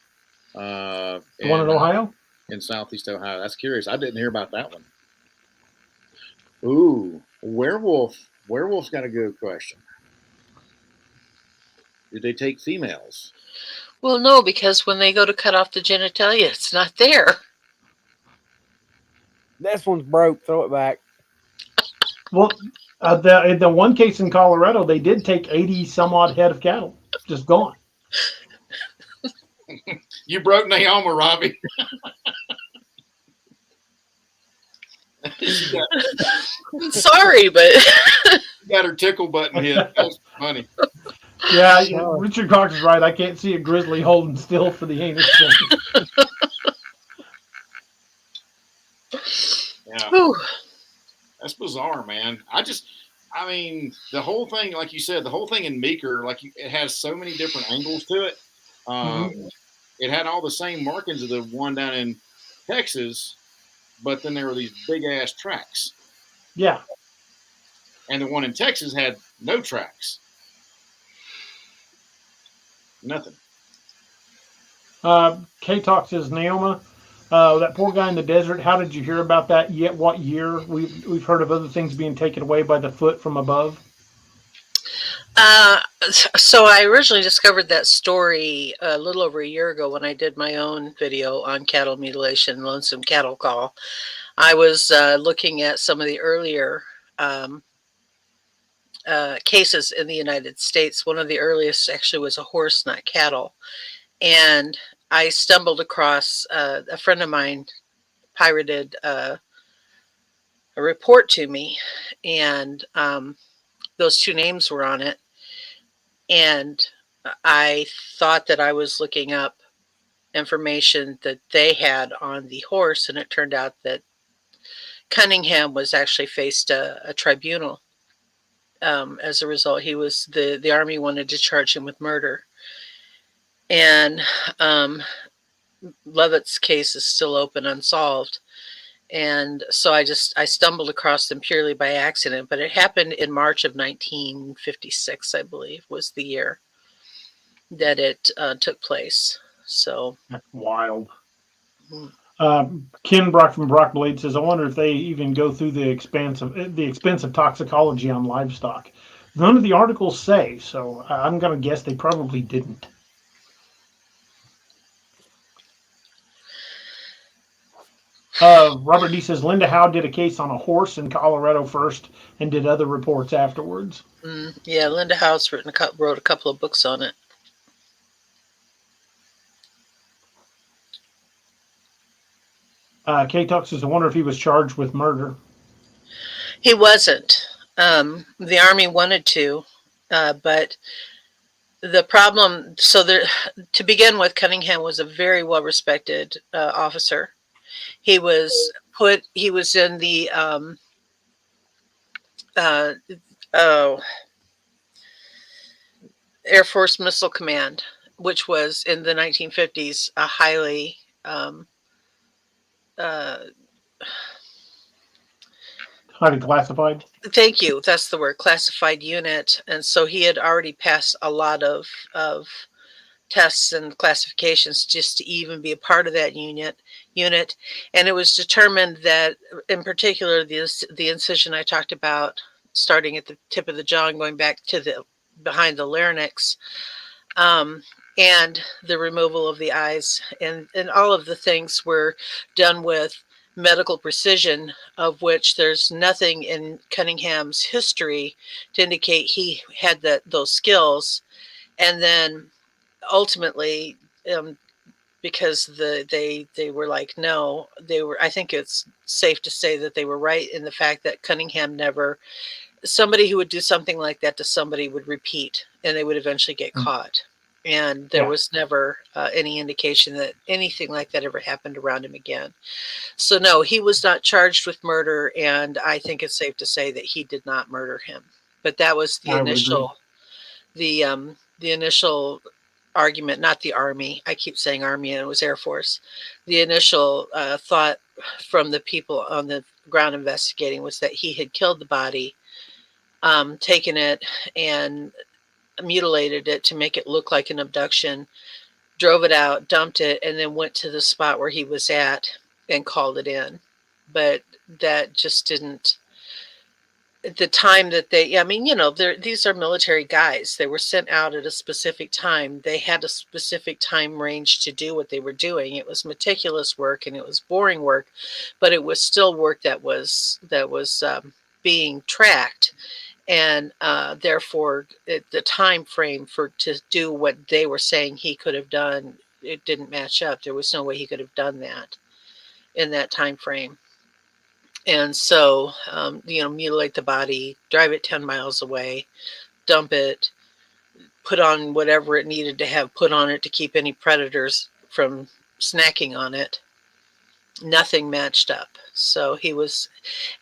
Speaker 2: The one in Ohio?
Speaker 4: In Southeast Ohio. That's curious. I didn't hear about that one. Ooh, werewolf. Werewolf's got a good question. Did they take females?
Speaker 3: Well, no, because when they go to cut off the genitalia, it's not there.
Speaker 5: This one's broke. Throw it back.
Speaker 2: Well, the one case in Colorado, they did take 80 some odd head of cattle, just gone.
Speaker 4: You broke Neoma, Robbie.
Speaker 3: Sorry, but
Speaker 4: she got her tickle button hit. That's funny.
Speaker 2: Yeah, Richard Cox is right. I can't see a grizzly holding still for the anus thing.
Speaker 4: Yeah.
Speaker 3: Whew.
Speaker 4: That's bizarre, man. I mean, the whole thing, like you said, the whole thing in Meeker, it has so many different angles to it. It had all the same markings of the one down in Texas, but then there were these big ass tracks.
Speaker 2: Yeah.
Speaker 4: And the one in Texas had no tracks. Nothing.
Speaker 2: K-Talk says, Neoma, that poor guy in the desert, how did you hear about that yet? What year? We've heard of other things being taken away by the foot from above.
Speaker 3: So I originally discovered that story a little over a year ago when I did my own video on cattle mutilation, Lonesome Cattle Call. I was looking at some of the earlier cases in the United States. One of the earliest actually was a horse, not cattle. And I stumbled across a friend of mine pirated a report to me, and those two names were on it. And I thought that I was looking up information that they had on the horse, and it turned out that Cunningham was actually faced a tribunal. As a result, the Army wanted to charge him with murder. And Levitt's case is still open, unsolved. And so I stumbled across them purely by accident, but it happened in March of 1956, I believe, was the year that it took place. So
Speaker 2: that's wild. Ken Brock from Brockblade says, I wonder if they even go through the expense of toxicology on livestock. None of the articles say, so I'm going to guess they probably didn't. Robert D says, Linda Howe did a case on a horse in Colorado first and did other reports afterwards.
Speaker 3: Yeah, Linda Howe's wrote a couple of books on it.
Speaker 2: K-Talk says, I wonder if he was charged with murder.
Speaker 3: He wasn't. The Army wanted to, but the problem, to begin with, Cunningham was a very well-respected officer. He was in the Air Force Missile Command, which was in the 1950s a highly
Speaker 2: highly classified.
Speaker 3: Thank you. That's the word, classified unit. And so he had already passed a lot of tests and classifications just to even be a part of that unit. And it was determined that, in particular, the incision I talked about, starting at the tip of the jaw and going back to behind the larynx, and the removal of the eyes, and all of the things were done with medical precision, of which there's nothing in Cunningham's history to indicate he had those skills. And then ultimately, because they were like, no, they were. I think it's safe to say that they were right in the fact that Cunningham never, somebody who would do something like that to somebody would repeat, and they would eventually get caught. And there was never any indication that anything like that ever happened around him again. So no, he was not charged with murder, and I think it's safe to say that he did not murder him. But that was the initial, the initial argument, not the Army. I keep saying Army, and it was Air Force. The initial thought from the people on the ground investigating was that he had killed the body, taken it and mutilated it to make it look like an abduction, drove it out, dumped it, and then went to the spot where he was at and called it in. But that just didn't, at the time that they, I mean, you know, these are military guys. They were sent out at a specific time. They had a specific time range to do what they were doing. It was meticulous work and it was boring work, but it was still work that was being tracked. And therefore, the time frame to do what they were saying he could have done, it didn't match up. There was no way he could have done that in that time frame. And so, you know, mutilate the body, drive it 10 miles away, dump it, put on whatever it needed to have put on it to keep any predators from snacking on it. Nothing matched up. So he was,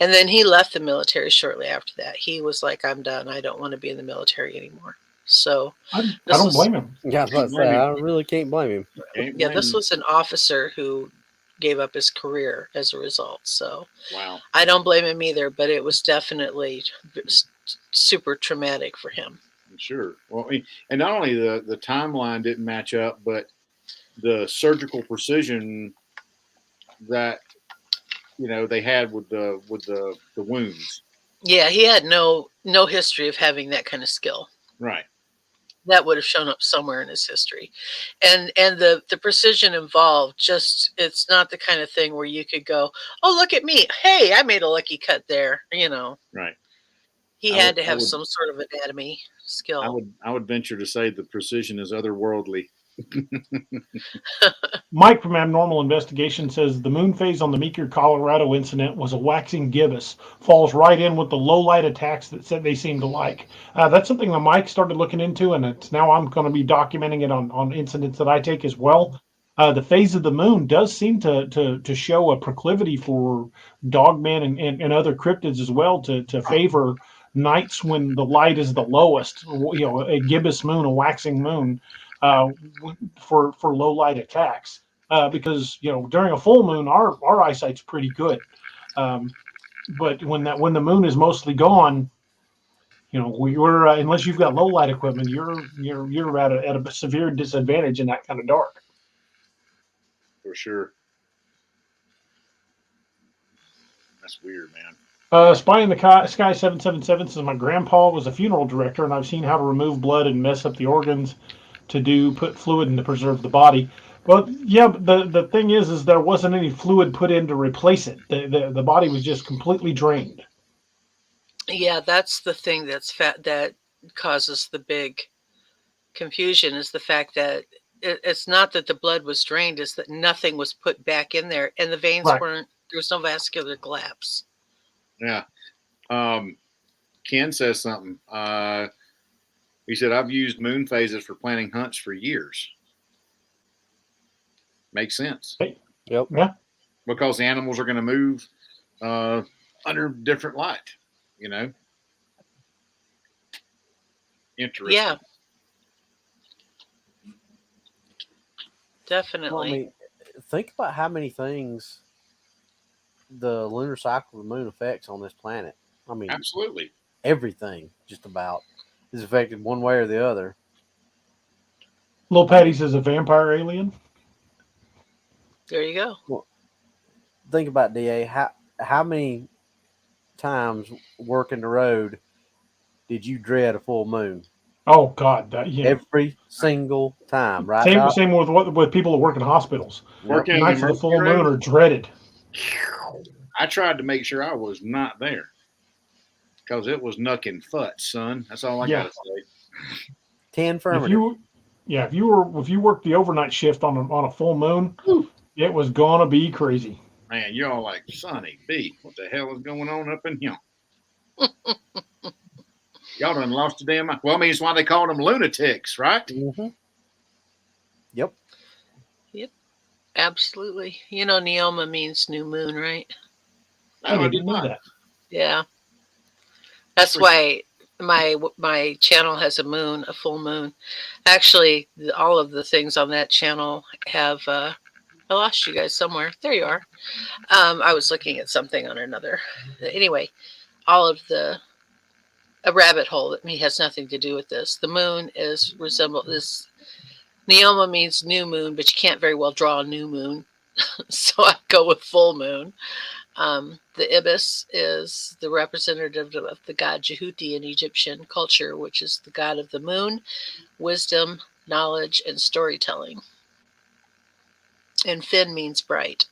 Speaker 3: and then he left the military shortly after that. He was like, I'm done. I don't want to be in the military anymore. So
Speaker 2: I don't blame him.
Speaker 5: Yeah, I was about to say, I really can't blame him.
Speaker 3: Yeah, this was an officer who gave up his career as a result. So
Speaker 4: Wow.
Speaker 3: I don't blame him either, but it was definitely super traumatic for him.
Speaker 4: Sure. Well, and not only the timeline didn't match up, but the surgical precision that, you know, they had with the wounds.
Speaker 3: Yeah, he had no history of having that kind of skill.
Speaker 4: Right.
Speaker 3: That would have shown up somewhere in his history. And the precision involved, just, it's not the kind of thing where you could go, oh, look at me. Hey, I made a lucky cut there, you know.
Speaker 4: Right.
Speaker 3: He had to have some sort of anatomy skill.
Speaker 4: I would venture to say the precision is otherworldly.
Speaker 2: Mike from Abnormal Investigation says the moon phase on the Meeker, Colorado incident was a waxing gibbous. Falls right in with the low light attacks that said they seemed to like. That's something that Mike started looking into, and it's now I'm going to be documenting it on incidents that I take as well. The phase of the moon does seem to show a proclivity for dogman and other cryptids as well to favor nights when the light is the lowest. You know, a gibbous moon, a waxing moon. For low light attacks, because, you know, during a full moon our eyesight's pretty good, but when the moon is mostly gone, you know, we're unless you've got low light equipment, you're at a severe disadvantage in that kind of dark.
Speaker 4: For sure. That's weird, man.
Speaker 2: Spy in the Sky 777 says my grandpa was a funeral director, and I've seen how to remove blood and mess up the organs to put fluid in to preserve the body. Well, yeah, but the thing is there wasn't any fluid put in to replace it. The body was just completely drained.
Speaker 3: Yeah, that's the thing that causes the big confusion, is the fact that it's not that the blood was drained, it's that nothing was put back in there, and the veins weren't, there was no vascular collapse.
Speaker 4: Yeah. Ken says something. He said, I've used moon phases for planning hunts for years. Makes sense.
Speaker 5: Yep.
Speaker 2: Yeah.
Speaker 4: Because the animals are going to move under different light, you know? Interesting.
Speaker 3: Yeah. Definitely.
Speaker 5: Well, I mean, think about how many things the lunar cycle of the moon affects on this planet. I mean,
Speaker 4: absolutely.
Speaker 5: Everything, just about, is affected one way or the other.
Speaker 2: Little Patty says a vampire alien.
Speaker 3: There you go.
Speaker 5: Well, think about, DA, how many times working the road did you dread a full moon?
Speaker 2: Oh God,
Speaker 5: every single time, right?
Speaker 2: Same with people that work in hospitals.
Speaker 4: Working
Speaker 2: nights of the full moon are dreaded.
Speaker 4: I tried to make sure I was not there because it was knucking futs, son. That's all I gotta say.
Speaker 5: 10 affirmative.
Speaker 2: Yeah, if you worked the overnight shift on a full moon, it was gonna be crazy.
Speaker 4: Man, you're all like, Sonny B, what the hell is going on up in here? Y'all done lost a damn mind. Well, I mean, it's why they called them lunatics, right?
Speaker 5: Mm-hmm. Yep.
Speaker 3: Absolutely. You know, Neoma means new moon, right?
Speaker 2: I didn't know that.
Speaker 3: Yeah. That's why my channel has a moon, a full moon. Actually, all of the things on that channel have. I lost you guys somewhere. There you are. I was looking at something on another. Anyway, all of a rabbit hole that has nothing to do with this. The moon is this. Neoma means new moon, but you can't very well draw a new moon, so I go with full moon. The ibis is the representative of the god Jehuti in Egyptian culture, which is the god of the moon, wisdom, knowledge, and storytelling. And Finn means bright.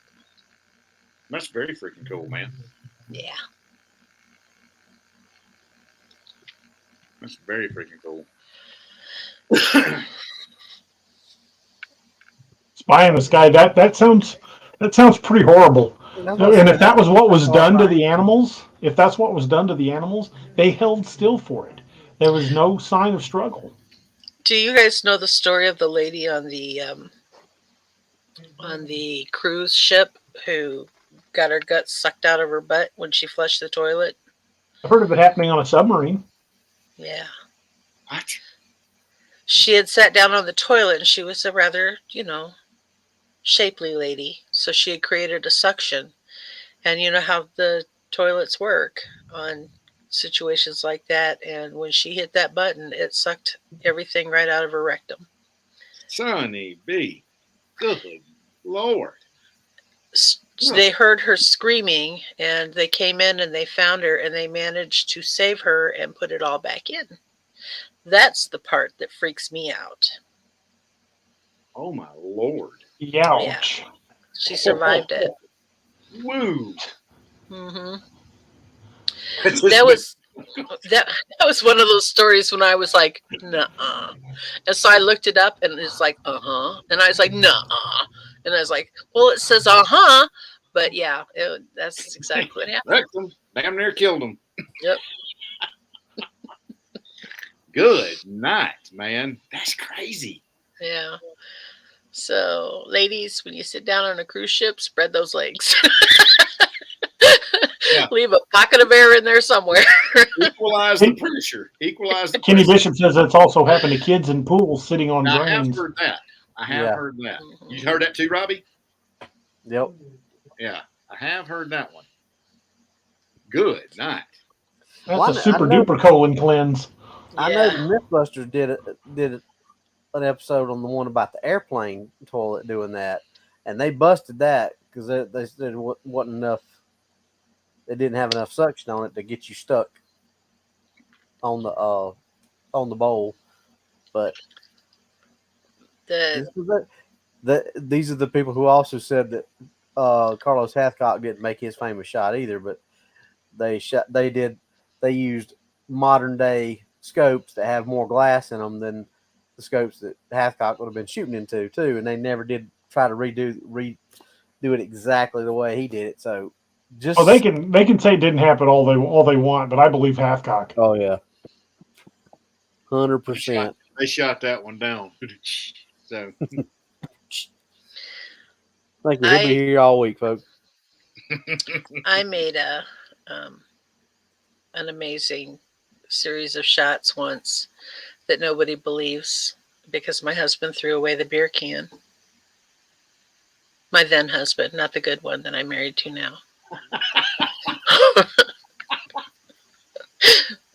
Speaker 4: That's very freaking cool, man.
Speaker 3: Yeah.
Speaker 4: That's very freaking cool.
Speaker 2: Spy in the sky. That sounds pretty horrible. And if that was what was done to the animals, they held still for it. There was no sign of struggle.
Speaker 3: Do you guys know the story of the lady on the cruise ship who got her guts sucked out of her butt when she flushed the toilet?
Speaker 2: I've heard of it happening on a submarine.
Speaker 3: Yeah.
Speaker 4: What?
Speaker 3: She had sat down on the toilet, and she was a rather, shapely lady. So she had created a suction. And you know how the toilets work on situations like that. And when she hit that button, it sucked everything right out of her rectum.
Speaker 4: Sonny B. Good Lord.
Speaker 3: They heard her screaming, and they came in and they found her, and they managed to save her and put it all back in. That's the part that freaks me out.
Speaker 4: Oh, my Lord.
Speaker 2: Youch.
Speaker 3: Yeah. She survived it.
Speaker 4: Woo.
Speaker 3: Mm-hmm. That was one of those stories when I was like, nuh-uh. And so I looked it up, and it's like, uh-huh. And I was like, nuh-uh. And I was like, well, it says uh-huh. But yeah, that's exactly what happened.
Speaker 4: Wrecked them. Damn near killed them.
Speaker 3: Yep.
Speaker 4: Good night, man. That's crazy.
Speaker 3: Yeah. So, ladies, when you sit down on a cruise ship, spread those legs. Yeah. Leave a pocket of air in there somewhere.
Speaker 4: Equalize the pressure.
Speaker 2: Kenny Bishop says that's also happened to kids in pools sitting on drains.
Speaker 4: I have heard that. Mm-hmm. You heard that too, Robbie?
Speaker 5: Yep.
Speaker 4: Yeah, I have heard that one. Good night.
Speaker 2: That's a super duper colon cleanse.
Speaker 5: I know the Mythbusters did an episode on the one about the airplane toilet doing that, and they busted that because they said it wasn't enough. They didn't have enough suction on it to get you stuck on the bowl. But these are the people who also said that Carlos Hathcock didn't make his famous shot either, but they used modern day scopes that have more glass in them than the scopes that Hathcock would have been shooting into too, and they never did try to redo it exactly the way he did it. So
Speaker 2: they can say it didn't happen all they want, but I believe Hathcock.
Speaker 5: Oh yeah, 100%.
Speaker 4: They shot that one down. So
Speaker 5: thank you. He'll be here all week, folks.
Speaker 3: I made an amazing series of shots once that nobody believes because my husband threw away the beer can. My then husband, not the good one that I'm married to now.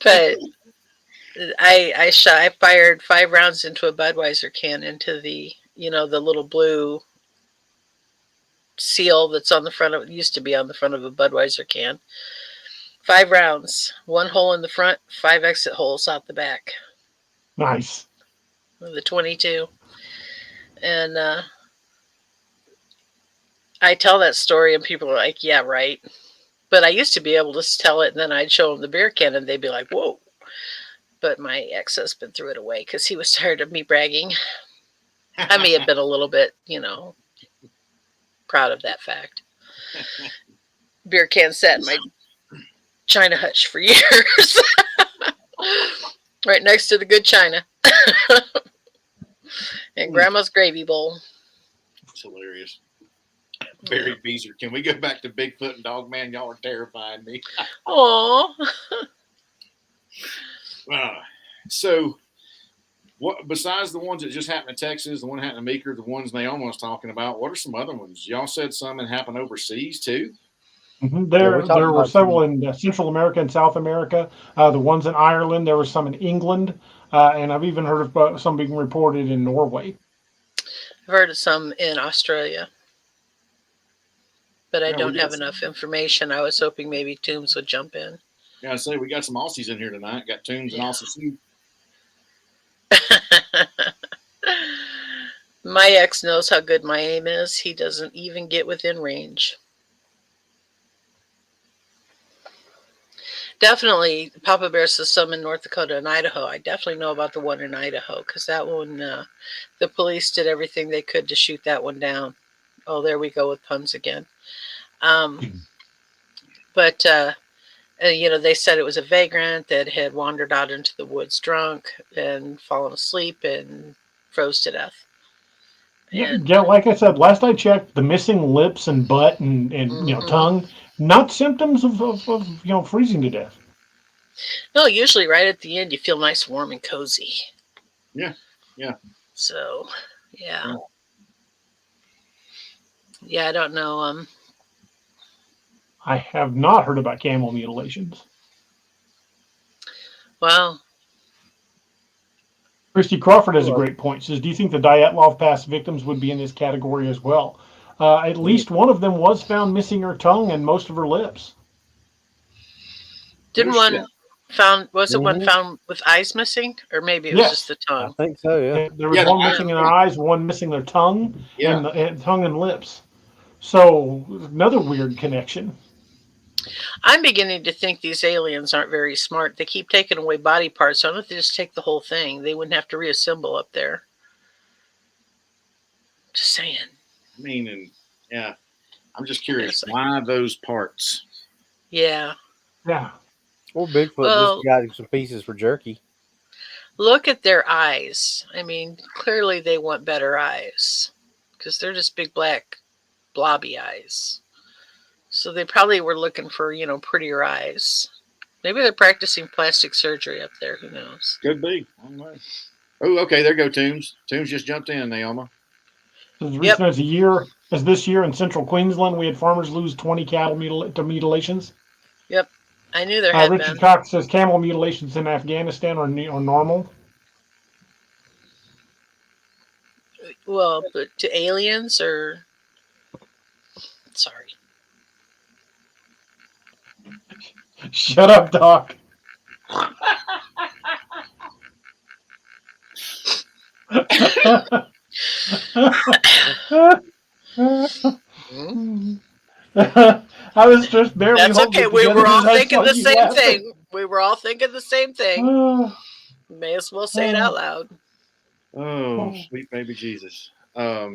Speaker 3: But I fired 5 rounds into a Budweiser can into the the little blue seal that's on the front of it. Used to be on the front of a Budweiser can. 5 rounds, 1 hole in the front, 5 exit holes out the back.
Speaker 2: Nice.
Speaker 3: The 22. And I tell that story and people are like, yeah, right. But I used to be able to tell it, and then I'd show them the beer can and they'd be like, whoa. But my ex-husband threw it away because he was tired of me bragging. I may have been a little bit, proud of that fact. Beer can sat in my china hutch for years. Right next to the good china. And Grandma's gravy bowl.
Speaker 4: It's hilarious. Barry Beezer. Can we go back to Bigfoot and Dogman? Y'all are terrifying me.
Speaker 3: Aw.
Speaker 4: So, what besides the ones that just happened in Texas, the one happened in Meeker, the ones Neoma was talking about, what are some other ones? Y'all said some that happened overseas too?
Speaker 2: Mm-hmm. There were several in Central America and South America. The ones in Ireland, there were some in England, and I've even heard of some being reported in Norway.
Speaker 3: I've heard of some in Australia, but I don't have enough information. I was hoping maybe Toombs would jump in.
Speaker 4: Yeah, I say we got some Aussies in here tonight. Got Toombs and Aussie.
Speaker 3: My ex knows how good my aim is. He doesn't even get within range. Definitely, Papa Bear says some in North Dakota and Idaho. I definitely know about the one in Idaho because that one, the police did everything they could to shoot that one down. Oh, there we go with puns again. But they said it was a vagrant that had wandered out into the woods drunk and fallen asleep and froze to death.
Speaker 2: Yeah, like I said, last I checked, the missing lips and butt and tongue, not symptoms of freezing to death.
Speaker 3: No, usually right at the end you feel nice, warm, and cozy.
Speaker 4: Yeah.
Speaker 3: So, yeah. Yeah, I don't know.
Speaker 2: I have not heard about camel mutilations.
Speaker 3: Well,
Speaker 2: Christy Crawford has a great point. Says, do you think the Dyatlov Pass victims would be in this category as well? At least one of them was found missing her tongue and most of her lips.
Speaker 3: Didn't one found? Was it one found with eyes missing, or maybe it was just the tongue?
Speaker 5: I think so. Yeah.
Speaker 2: There was one missing in their eyes, one missing their tongue, and tongue and lips. So another weird connection.
Speaker 3: I'm beginning to think these aliens aren't very smart. They keep taking away body parts. So I don't know if they just take the whole thing. They wouldn't have to reassemble up there. Just saying.
Speaker 4: I mean, I'm just curious. Why those parts?
Speaker 3: Yeah.
Speaker 2: Yeah.
Speaker 5: Or Bigfoot just got some pieces for jerky.
Speaker 3: Look at their eyes. I mean, clearly they want better eyes because they're just big black blobby eyes. So they probably were looking for, prettier eyes. Maybe they're practicing plastic surgery up there. Who knows?
Speaker 4: Could be. Oh, okay. There go Toombs. Toombs just jumped in, Neoma.
Speaker 2: As recent as this year in central Queensland, we had farmers lose 20 cattle to mutilations.
Speaker 3: Yep. I knew there had
Speaker 2: Richard
Speaker 3: been.
Speaker 2: Cox says camel mutilations in Afghanistan are normal.
Speaker 3: Well, but to aliens or... Sorry.
Speaker 2: Shut up, Doc. I was just barely.
Speaker 3: That's okay. We were all thinking the same thing. We were all thinking the same thing. May as well say it out loud.
Speaker 4: Oh, sweet baby Jesus. Now,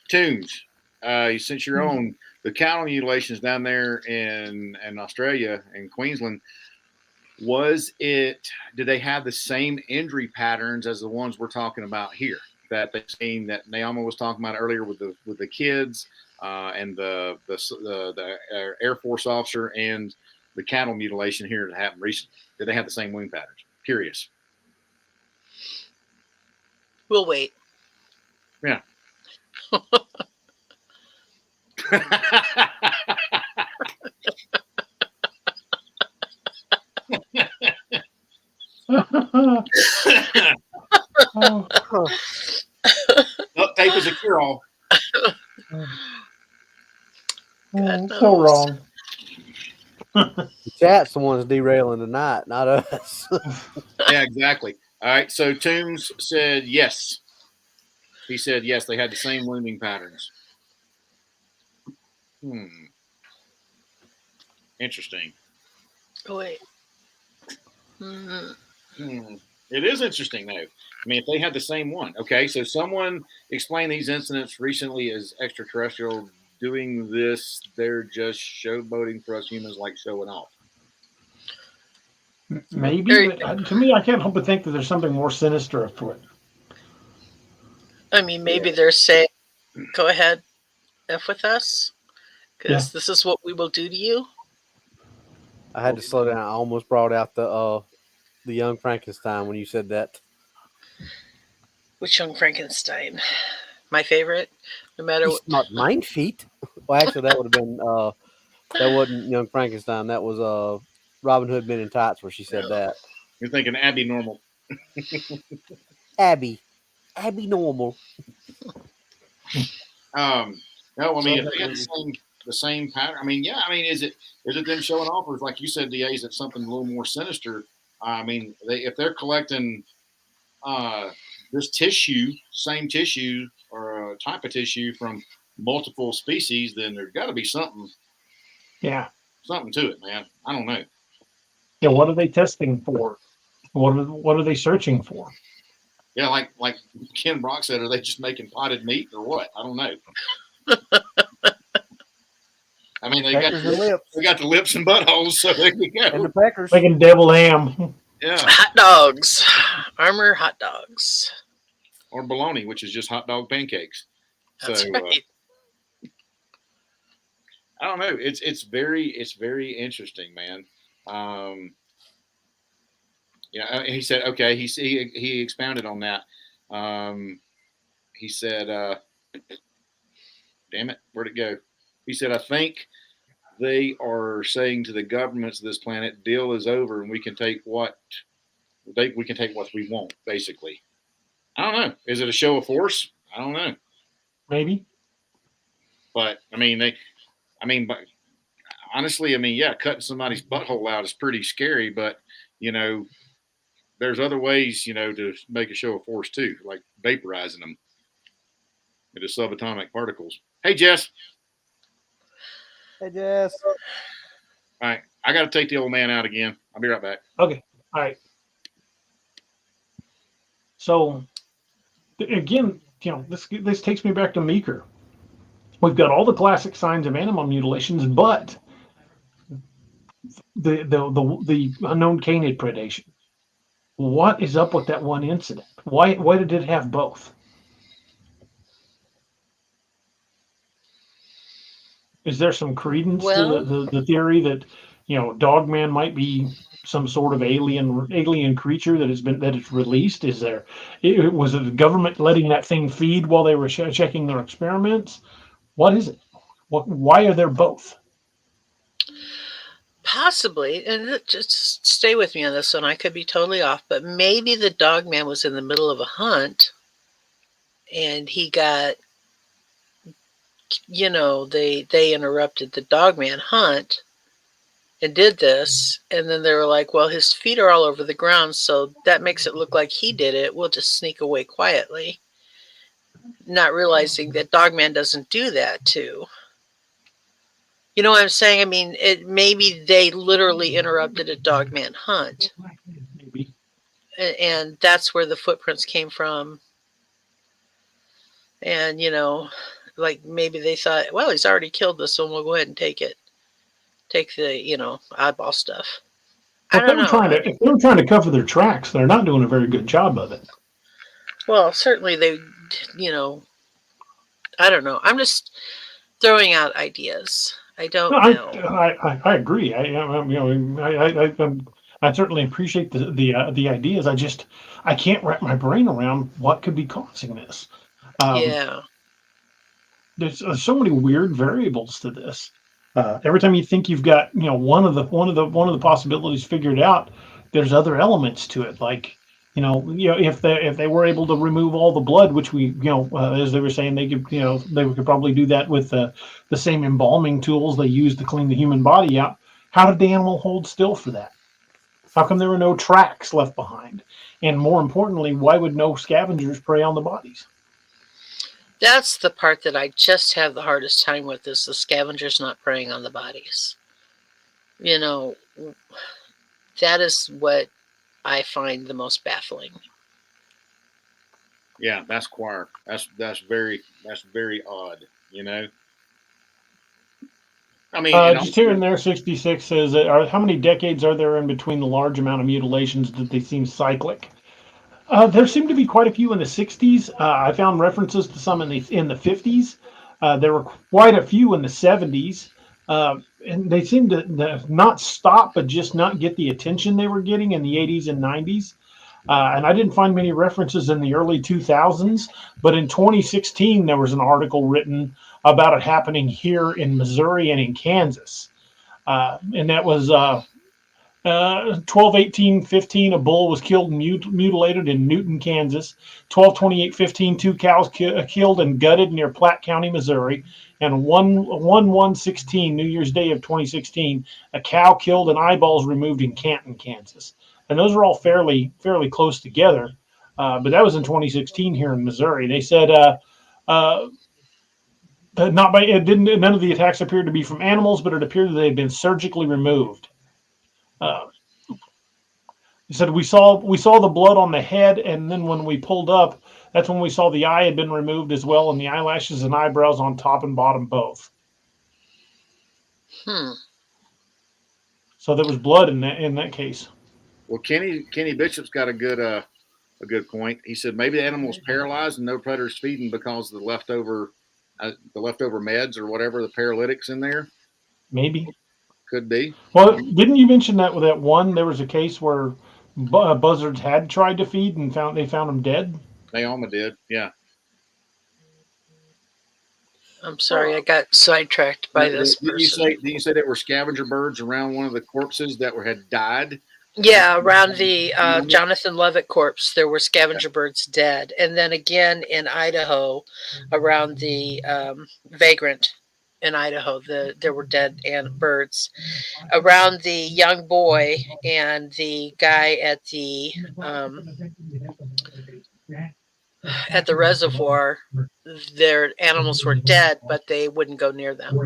Speaker 4: Toombs, since you're on the cattle mutilations down there in Australia and Queensland, did they have the same injury patterns as the ones we're talking about here that they've seen that Neoma was talking about earlier with the kids and the Air Force officer and the cattle mutilation here that happened recently? Did they have the same wound patterns? Curious.
Speaker 3: We'll wait.
Speaker 4: Yeah. Tape is a cure-all.
Speaker 2: So wrong.
Speaker 5: The chat's the ones derailing tonight, not us.
Speaker 4: Yeah, exactly. All right. So Toombs said yes. He said yes. They had the same wounding patterns. Interesting.
Speaker 3: Oh, wait.
Speaker 4: It is interesting, though. I mean, if they had the same one, okay. So someone explained these incidents recently as extraterrestrial doing this. They're just showboating for us humans, like showing off.
Speaker 2: Maybe, but to me, I can't help but think that there's something more sinister afoot.
Speaker 3: I mean, maybe they're saying, "Go ahead, f with us, because this is what we will do to you."
Speaker 5: I had to slow down. I almost brought out the Young Frankenstein when you said that.
Speaker 3: Which Young Frankenstein? My favorite. No matter what.
Speaker 5: Not mine feet. Well, actually, that would have been that wasn't Young Frankenstein. That was Robin Hood Men in Tights, where she said that.
Speaker 4: You're thinking Abby Normal.
Speaker 5: Abby Normal.
Speaker 4: No, I mean, if they had the same pattern, I mean, yeah, I mean, is it them showing off, or is, like you said, DA, is it something a little more sinister? I mean, if they're collecting this tissue, same tissue or a type of tissue from multiple species, then there's got to be something.
Speaker 2: Yeah,
Speaker 4: something to it, man. I don't know.
Speaker 2: Yeah, what are they testing for? What are they searching for?
Speaker 4: Yeah, like Ken Brock said, are they just making potted meat or what? I don't know. I mean, they got the lips and buttholes, so there you go.
Speaker 5: And the peckers.
Speaker 2: Making deviled ham.
Speaker 4: Yeah.
Speaker 3: Hot dogs. Armor hot dogs.
Speaker 4: Or bologna, which is just hot dog pancakes.
Speaker 3: That's right.
Speaker 4: I don't know. It's very interesting, man. Yeah, he said, okay. He expounded on that. He said, damn it, where'd it go? He said, I think they are saying to the governments of this planet, deal is over, and we can take what we want, basically. I don't know. Is it a show of force? I don't know.
Speaker 2: Maybe.
Speaker 4: But but honestly, yeah, cutting somebody's butthole out is pretty scary, but there's other ways, to make a show of force too, like vaporizing them into subatomic particles. Hey, Jess.
Speaker 5: Hey, Jess.
Speaker 4: All right. I got to take the old man out again. I'll be right back.
Speaker 2: Okay. All right. So, again, this takes me back to Meeker. We've got all the classic signs of animal mutilations, but the unknown canid predation. What is up with that one incident? Why did it have both? Is there some credence to the theory that Dogman might be some sort of alien creature that is released? Was it the government letting that thing feed while they were checking their experiments? What is it? Why are there both?
Speaker 3: Possibly, and just stay with me on this one. I could be totally off, but maybe the Dogman was in the middle of a hunt, and he got, they interrupted the Dogman hunt and did this, and then they were like, well, his feet are all over the ground, so that makes it look like he did it. We'll just sneak away quietly, not realizing that Dogman doesn't do that too. You know what I'm saying? I mean, maybe they literally interrupted a Dogman hunt.
Speaker 2: Maybe.
Speaker 3: And that's where the footprints came from. And, like maybe they thought, well, he's already killed this one. We'll go ahead and take it. Take the, eyeball stuff. I don't know.
Speaker 2: If they were trying to cover their tracks, they're not doing a very good job of it.
Speaker 3: Well, certainly they, I don't know. I'm just throwing out ideas. I don't know.
Speaker 2: I agree. I certainly appreciate the ideas. I can't wrap my brain around what could be causing this.
Speaker 3: Yeah.
Speaker 2: There's so many weird variables to this. Every time you think you've got one of the possibilities figured out, there's other elements to it. Like if they were able to remove all the blood, which we as they were saying they could probably do that with the same embalming tools they use to clean the human body out. How did the animal hold still for that? How come there were no tracks left behind? And more importantly, why would no scavengers prey on the bodies?
Speaker 3: That's the part that I just have the hardest time with, is the scavengers not preying on the bodies. That is what I find the most baffling.
Speaker 4: Yeah, that's choir. That's very odd. You know. I mean, and
Speaker 2: Just here and there, 66 says, how many decades are there in between the large amount of mutilations that they seem cyclic? There seem to be quite a few in the 60s. I found references to some in the 50s. There were quite a few in the 70s. And they seem to not stop, but just not get the attention they were getting in the 80s and 90s. And I didn't find many references in the early 2000s, but in 2016, there was an article written about it happening here in Missouri and in Kansas. And that was 12/18/15, a bull was killed and mutilated in Newton, Kansas. 12/28/15, two cows killed and gutted near Platte County, Missouri. And 1/1/16, New Year's Day of 2016, a cow killed and eyeballs removed in Canton, Kansas. And those are all fairly close together. But that was in 2016 here in Missouri. They said not by it didn't. None of the attacks appeared to be from animals, but it appeared that they had been surgically removed. He said we saw the blood on the head, and then when we pulled up, that's when we saw the eye had been removed as well, and the eyelashes and eyebrows on top and bottom both. So there was blood in that case.
Speaker 4: Well, Kenny Bishop's got a good point. He said maybe the animal was paralyzed and no predators feeding because of the leftover meds or whatever, the paralytics in there.
Speaker 2: Maybe.
Speaker 4: Could be.
Speaker 2: Well, didn't you mention that with that one? There was a case where buzzards had tried to feed and they found them dead.
Speaker 4: Neoma did, yeah.
Speaker 3: I'm sorry, I got sidetracked by this person.
Speaker 4: Did you say there were scavenger birds around one of the corpses that had died?
Speaker 3: Yeah, around the Jonathan Levitt corpse, there were scavenger birds dead. And then again in Idaho, around the Vagrant in Idaho, there were dead birds. Around the young boy and the guy at the reservoir, their animals were dead, but they wouldn't go near them.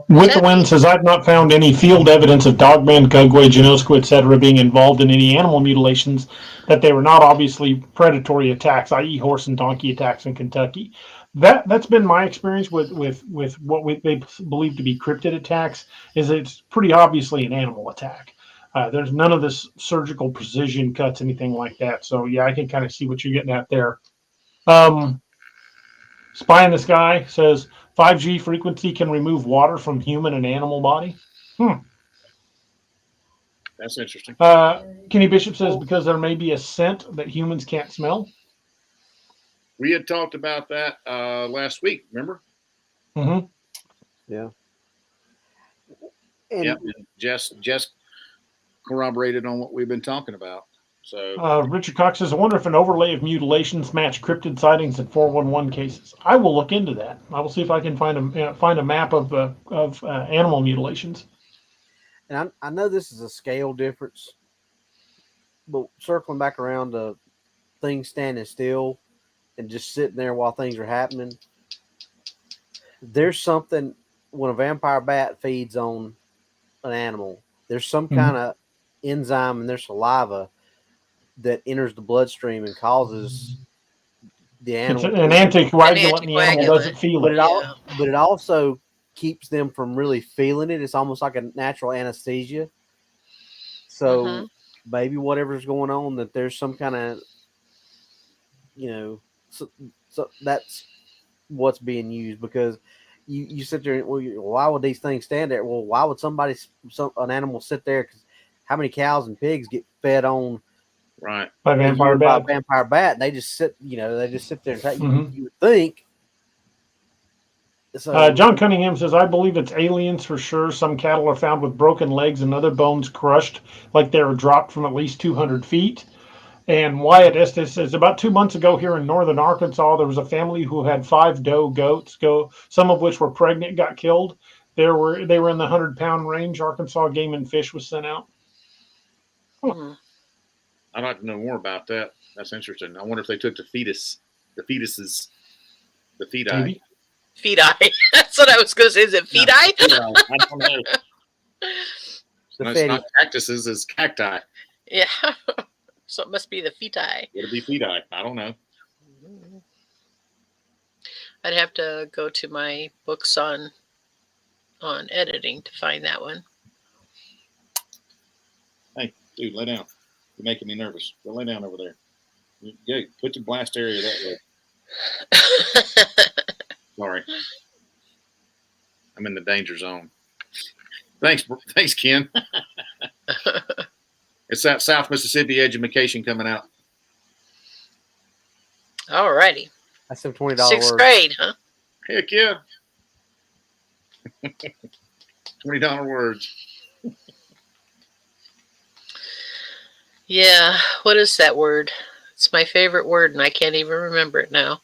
Speaker 2: With the Wind says, I've not found any field evidence of Dogman, Gugway, Genosqua, etc. being involved in any animal mutilations, that they were not obviously predatory attacks, i.e. horse and donkey attacks in Kentucky. That's been my experience with what they believe to be cryptid attacks, is it's pretty obviously an animal attack. There's none of this surgical precision cuts, anything like that. So, yeah, I can kind of see what you're getting at there. Spy in the Sky says, 5G frequency can remove water from human and animal body.
Speaker 4: That's interesting.
Speaker 2: Kenny Bishop says, because there may be a scent that humans can't smell.
Speaker 4: We had talked about that last week, remember?
Speaker 2: Mm-hmm.
Speaker 5: Yeah.
Speaker 4: And Jess corroborated on what we've been talking about. So
Speaker 2: Richard Cox says, I wonder if an overlay of mutilations match cryptid sightings in 411 cases. I will look into that. I will see if I can find a map of animal mutilations.
Speaker 5: And I know this is a scale difference, but circling back around to things standing still and just sitting there while things are happening, there's something when a vampire bat feeds on an animal, there's some kind of enzyme in their saliva that enters the bloodstream and causes the animal.
Speaker 2: It's an anticoagulant, and the animal doesn't feel it.
Speaker 5: But it also keeps them from really feeling it. It's almost like a natural anesthesia. So maybe whatever's going on, that there's some kind of, so that's what's being used, because you sit there and, well, why would these things stand there? Well, why would an animal sit there? Because how many cows and pigs get fed on
Speaker 4: by
Speaker 2: vampire
Speaker 5: bat? And they just sit, there and take, you would think. So,
Speaker 2: John Cunningham says, I believe it's aliens for sure. Some cattle are found with broken legs and other bones crushed, like they were dropped from at least 200 feet. And Wyatt Estes says, about 2 months ago here in northern Arkansas, there was a family who had 5 doe goats, some of which were pregnant, got killed. They were in the 100-pound range. Arkansas Game and Fish was sent out.
Speaker 4: I'd like to know more about that. That's interesting. I wonder if they took the fetuses, the feti.
Speaker 2: Maybe.
Speaker 3: Feti. That's what I was going to say. Is it feti?
Speaker 4: I don't know. It's not cactuses, it's cacti.
Speaker 3: Yeah. So it must be the feti.
Speaker 4: Would it be feti? I don't know.
Speaker 3: I'd have to go to my books on editing to find that one.
Speaker 4: Hey, dude, lay down. You're making me nervous. Go lay down over there. Go, put your blast area that way. Sorry. I'm in the danger zone. Thanks, Ken. It's that South Mississippi education coming out.
Speaker 3: Alrighty.
Speaker 5: That's some $20
Speaker 3: Sixth
Speaker 5: words.
Speaker 3: grade, huh?
Speaker 4: Heck yeah. $20 words.
Speaker 3: Yeah. What is that word? It's my favorite word, and I can't even remember it now.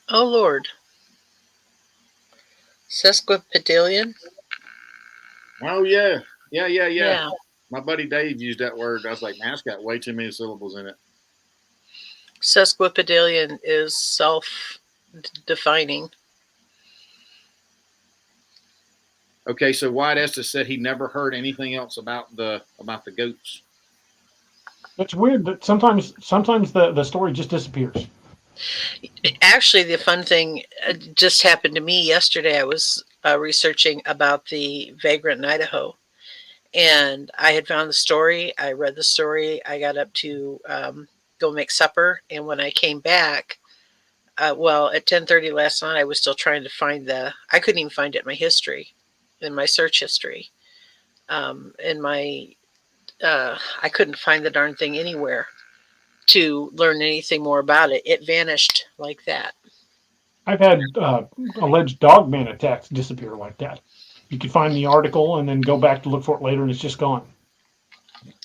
Speaker 3: Oh Lord. Sesquipedalian?
Speaker 4: Oh yeah. Yeah. My buddy Dave used that word. I was like, man, it's got way too many syllables in it.
Speaker 3: Sesquipedalian is self-defining.
Speaker 4: Okay, so White Estes said he never heard anything else about the goats.
Speaker 2: It's weird that sometimes the story just disappears.
Speaker 3: Actually, the fun thing just happened to me yesterday. I was researching about the Vagrant in Idaho, and I had found the story. I read the story. I got up to go make supper, and when I came back, at 10:30 last night, I was still trying to find I couldn't even find it in my history, in my search history. I couldn't find the darn thing anywhere to learn anything more about it. It vanished like that.
Speaker 2: I've had alleged dogman attacks disappear like that. You can find the article and then go back to look for it later, and it's just gone.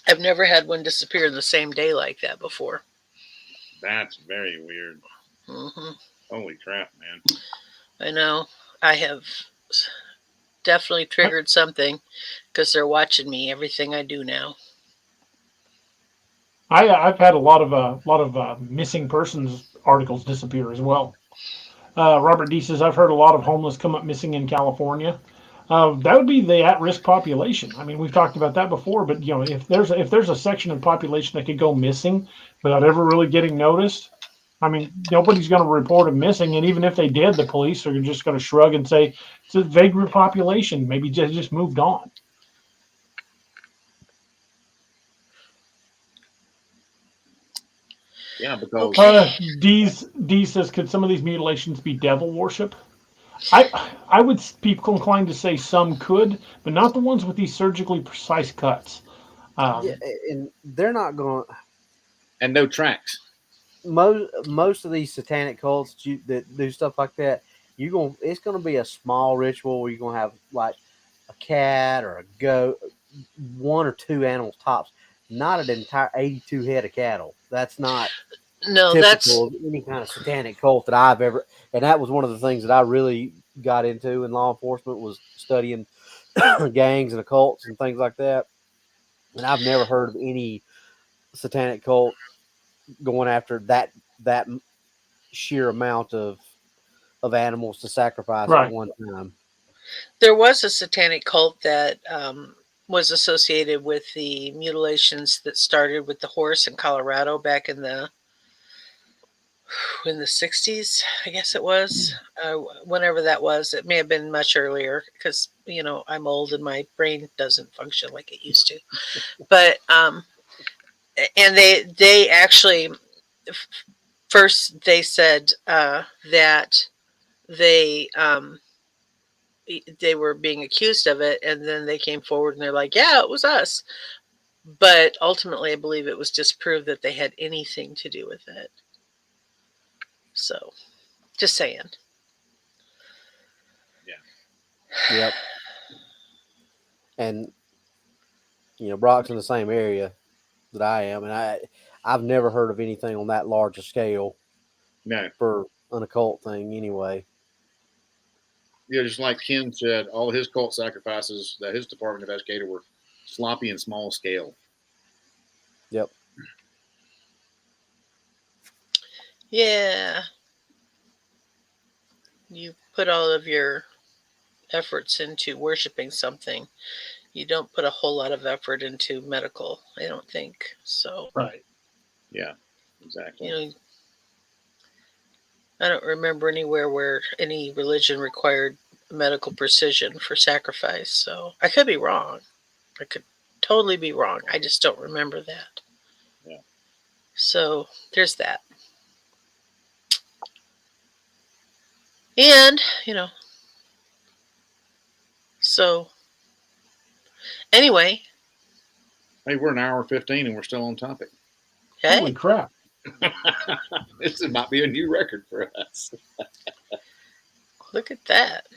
Speaker 3: I've never had one disappear the same day like that before.
Speaker 4: That's very weird.
Speaker 3: Mm-hmm.
Speaker 4: Holy crap, man.
Speaker 3: I know. I have definitely triggered something because they're watching me, everything I do now.
Speaker 2: I've had a lot of missing persons articles disappear as well. Robert D says, I've heard a lot of homeless come up missing in California. That would be the at-risk population. I mean, we've talked about that before, but if there's a section of the population that could go missing without ever really getting noticed, I mean, nobody's going to report them missing, and even if they did, the police are just going to shrug and say it's a vagrant population. Maybe just moved on.
Speaker 4: Yeah, because
Speaker 2: D says, could some of these mutilations be devil worship? I would be inclined to say some could, but not the ones with these surgically precise cuts.
Speaker 5: Yeah, and they're not going.
Speaker 4: And no tracks.
Speaker 5: Most of these satanic cults that do stuff like that, it's gonna be a small ritual where you're gonna have like a cat or a goat, one or two animals tops, not an entire 82 head of cattle. That's not typical of any kind of satanic cult that I've ever. And that was one of the things that I really got into in law enforcement, was studying gangs and occults and things like that. And I've never heard of any satanic cult going after that sheer amount of animals to sacrifice at one time.
Speaker 3: There was a satanic cult that was associated with the mutilations that started with the horse in Colorado back in the 60s, I guess it was. Whenever that was, it may have been much earlier because I'm old and my brain doesn't function like it used to. But and they actually first they said that they were being accused of it, and then they came forward and they're like, yeah, it was us. But ultimately, I believe it was disproved that they had anything to do with it. So, just saying.
Speaker 4: Yeah.
Speaker 5: Yep. And Brock's in the same area that I am, and I've never heard of anything on that large a scale.
Speaker 4: No.
Speaker 5: For an occult thing, anyway.
Speaker 4: Yeah, just like Ken said, all of his cult sacrifices that his department investigated were sloppy and small scale.
Speaker 5: Yep.
Speaker 3: Yeah. You put all of your efforts into worshiping something, you don't put a whole lot of effort into medical, I don't think. So,
Speaker 2: Right.
Speaker 4: Yeah, exactly.
Speaker 3: you know, I don't remember anywhere where any religion required medical precision for sacrifice. So I could be wrong. I could totally be wrong. I just don't remember that.
Speaker 4: Yeah.
Speaker 3: So there's that. And, so anyway,
Speaker 4: Hey, we're an hour 15 and we're still on topic.
Speaker 2: Holy
Speaker 3: hey,
Speaker 2: crap.
Speaker 4: This might be a new record for us.
Speaker 3: look at that.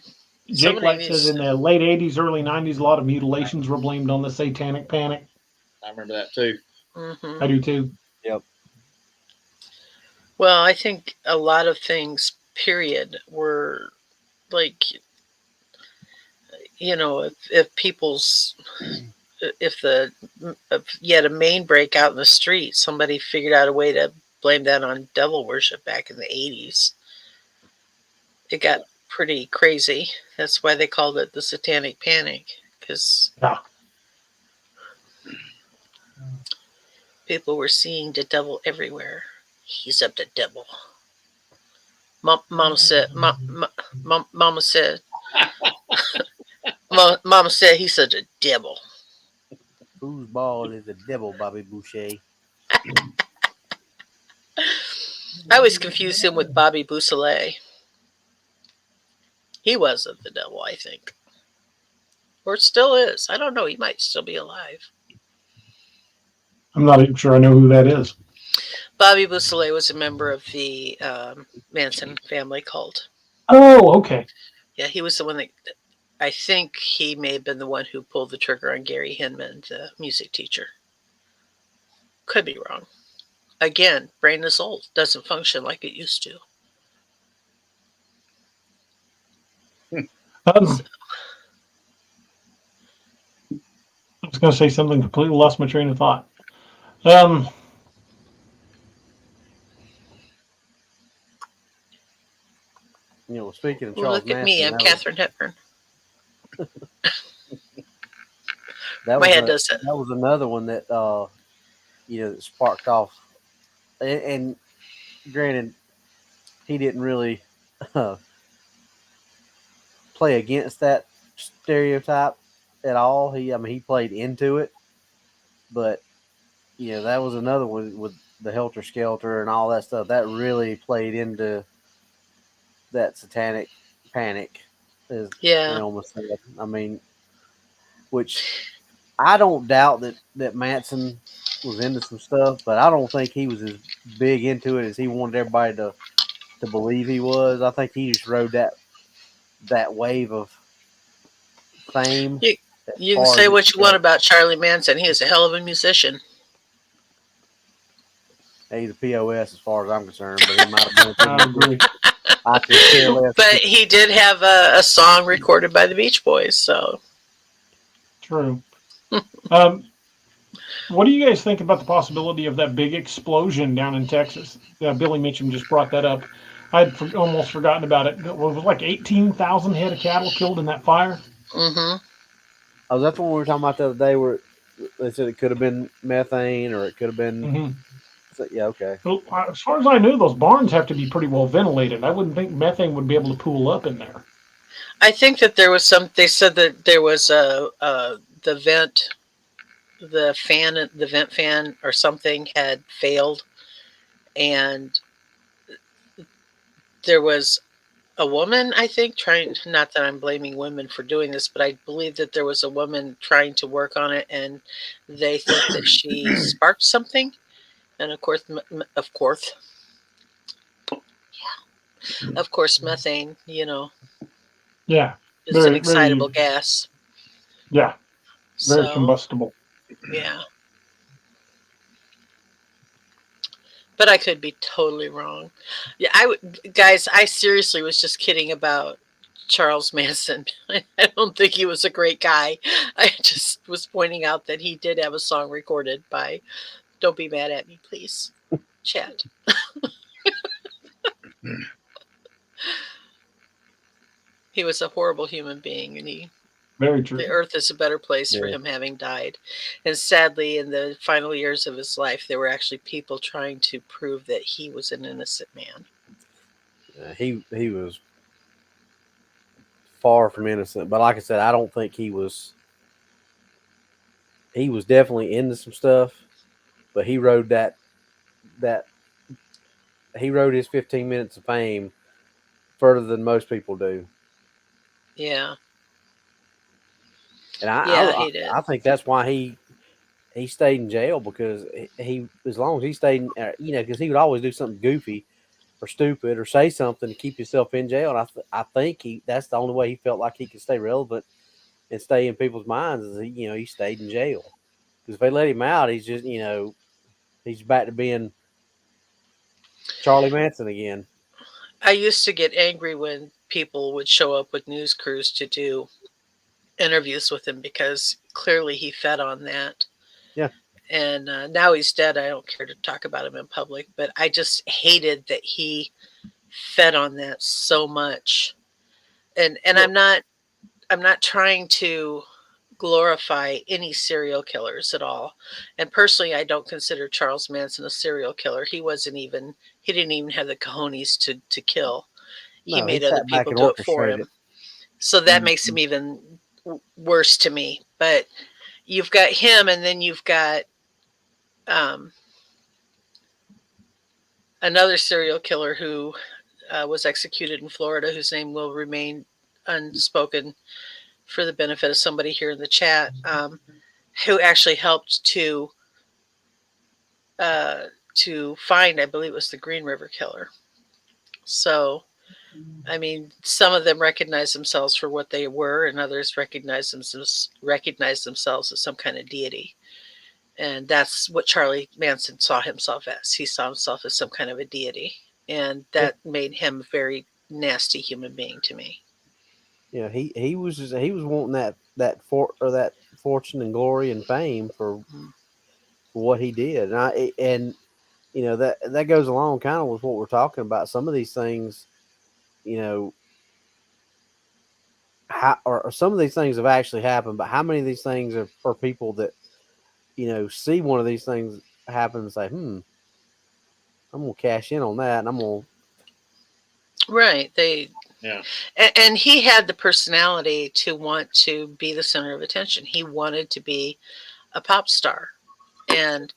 Speaker 2: Jake
Speaker 3: Somebody
Speaker 2: Light says
Speaker 3: needs
Speaker 2: in the late 80s, early 90s, a lot of mutilations were blamed on the satanic panic.
Speaker 4: I remember that too.
Speaker 2: I do too.
Speaker 5: Yep.
Speaker 3: Well, I think a lot of things, period, were like, if people's, if you had a main break out in the street, somebody figured out a way to blame that on devil worship back in the 80s. It got pretty crazy. That's why they called it the Satanic Panic, because people were seeing the devil everywhere. He's up the devil. Mama said, Mama said, Mama said he's such a devil.
Speaker 5: Foosball is a devil, Bobby Boucher.
Speaker 3: I always confuse him with Bobby Beausoleil. He wasn't the devil, I think. Or still is. I don't know. He might still be alive.
Speaker 2: I'm not even sure I know who that is.
Speaker 3: Bobby Beausoleil was a member of the Manson family cult.
Speaker 2: Oh, okay.
Speaker 3: Yeah, he was the one that, I think he may have been the one who pulled the trigger on Gary Hinman, the music teacher. Could be wrong. Again, brain is old. Doesn't function like it used to.
Speaker 2: I was going to say something, completely lost my train of thought.
Speaker 5: Speaking of
Speaker 3: Well,
Speaker 5: Charles
Speaker 3: look at
Speaker 5: Manson,
Speaker 3: me. I'm Katharine Hepburn. My head does that.
Speaker 5: That was another one that that sparked off. And granted, he didn't really play against that stereotype at all. He played into it, but that was another one with the Helter Skelter and all that stuff. That really played into that satanic panic, as Neoma said. Which I don't doubt that Manson was into some stuff, but I don't think he was as big into it as he wanted everybody to believe he was. I think he just rode that wave of fame.
Speaker 3: You can say what you want about Charlie Manson. He is a hell of a musician.
Speaker 5: He's a POS as far as I'm concerned, but he might have been.
Speaker 2: I agree.
Speaker 3: But he did have a song recorded by the Beach Boys, so.
Speaker 2: True. What do you guys think about the possibility of that big explosion down in Texas? Billy Mitchum just brought that up. I'd almost forgotten about it. It was like 18,000 head of cattle killed in that fire.
Speaker 3: Mm-hmm.
Speaker 5: Oh, that's what we were talking about the other day, where they said it could have been methane or it could have been.
Speaker 2: Mm-hmm.
Speaker 5: So, yeah, okay.
Speaker 2: Well, as far as I knew, those barns have to be pretty well ventilated. I wouldn't think methane would be able to pool up in there.
Speaker 3: I think that there was they said that there was the vent fan or something had failed, and there was a woman, I think, trying, not that I'm blaming women for doing this, but I believe that there was a woman trying to work on it, and they think that she sparked something. And of course, methane,
Speaker 2: Yeah.
Speaker 3: is an excitable gas.
Speaker 2: Yeah. Very combustible.
Speaker 3: Yeah. But I could be totally wrong. Yeah, I seriously was just kidding about Charles Manson. I don't think he was a great guy. I just was pointing out that he did have a song recorded by, don't be mad at me, please, chat. He was a horrible human being, and
Speaker 2: Very true.
Speaker 3: the earth is a better place for
Speaker 5: Yeah.
Speaker 3: him having died. And sadly, in the final years of his life, there were actually people trying to prove that he was an innocent man.
Speaker 5: He was far from innocent, but like I said, I don't think he was. He was definitely into some stuff, but he rode he rode his 15 minutes of fame further than most people do.
Speaker 3: Yeah.
Speaker 5: And
Speaker 3: He did.
Speaker 5: I think that's why he stayed in jail, because he as long as he stayed in, because he would always do something goofy or stupid or say something to keep himself in jail. And I think that's the only way he felt like he could stay relevant and stay in people's minds is he stayed in jail. Because if they let him out, he's just he's back to being Charlie Manson again.
Speaker 3: I used to get angry when people would show up with news crews to do interviews with him because clearly he fed on that.
Speaker 5: Yeah.
Speaker 3: And now he's dead. I don't care to talk about him in public, but I just hated that he fed on that so much. And I'm not trying to glorify any serial killers at all. And personally, I don't consider Charles Manson a serial killer. He didn't even have the cojones to kill. He
Speaker 5: No,
Speaker 3: made
Speaker 5: he
Speaker 3: other
Speaker 5: sat back
Speaker 3: people
Speaker 5: and
Speaker 3: do it for
Speaker 5: orchestrated
Speaker 3: him.
Speaker 5: it.
Speaker 3: So that makes him even worse to me. But you've got him, and then you've got another serial killer who was executed in Florida, whose name will remain unspoken for the benefit of somebody here in the chat, who actually helped to find, I believe it was the Green River Killer. So, I mean, some of them recognize themselves for what they were, and others recognize themselves as some kind of deity. And that's what Charlie Manson saw himself as. He saw himself as some kind of a deity, and that made him a very nasty human being to me.
Speaker 5: Yeah, he was wanting that fortune and glory and fame for what he did, and that goes along kind of with what we're talking about. Some of these things, or some of these things have actually happened, but how many of these things are people that see one of these things happen and say, I'm gonna cash in on that, and I'm gonna
Speaker 3: right.
Speaker 4: Yeah.
Speaker 3: And he had the personality to want to be the center of attention. He wanted to be a pop star. And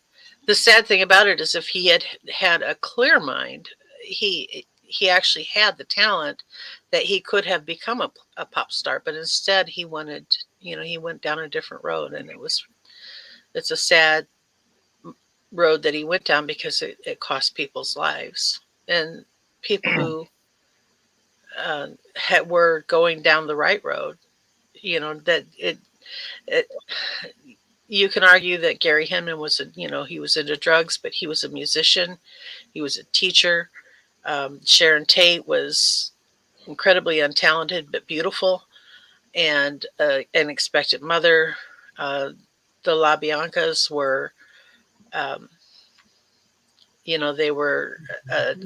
Speaker 3: the sad thing about it is, if he had a clear mind, he actually had the talent that he could have become a pop star, but instead he wanted, he went down a different road, and it's a sad road that he went down because it cost people's lives, and people who were going down the right road, that it you can argue that Gary Hinman was he was into drugs, but he was a musician, he was a teacher. Sharon Tate was incredibly untalented but beautiful, and an expectant mother. The LaBiancas were, they were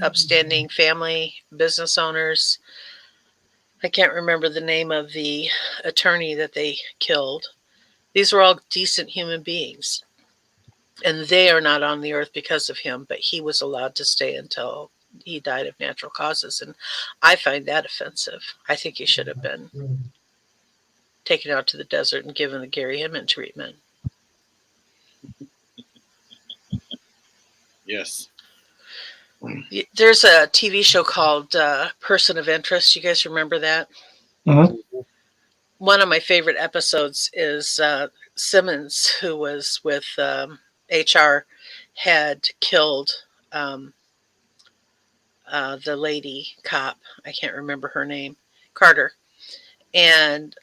Speaker 3: upstanding family business owners. I can't remember the name of the attorney that they killed. These were all decent human beings, and they are not on the earth because of him, but he was allowed to stay until he died of natural causes. And I find that offensive. I think he should have been taken out to the desert and given the Gary Hinman treatment.
Speaker 4: Yes.
Speaker 3: There's a TV show called Person of Interest. You guys remember that?
Speaker 2: Mm-hmm.
Speaker 3: One of my favorite episodes is Simmons, who was with HR, had killed the lady cop. I can't remember her name. Carter. And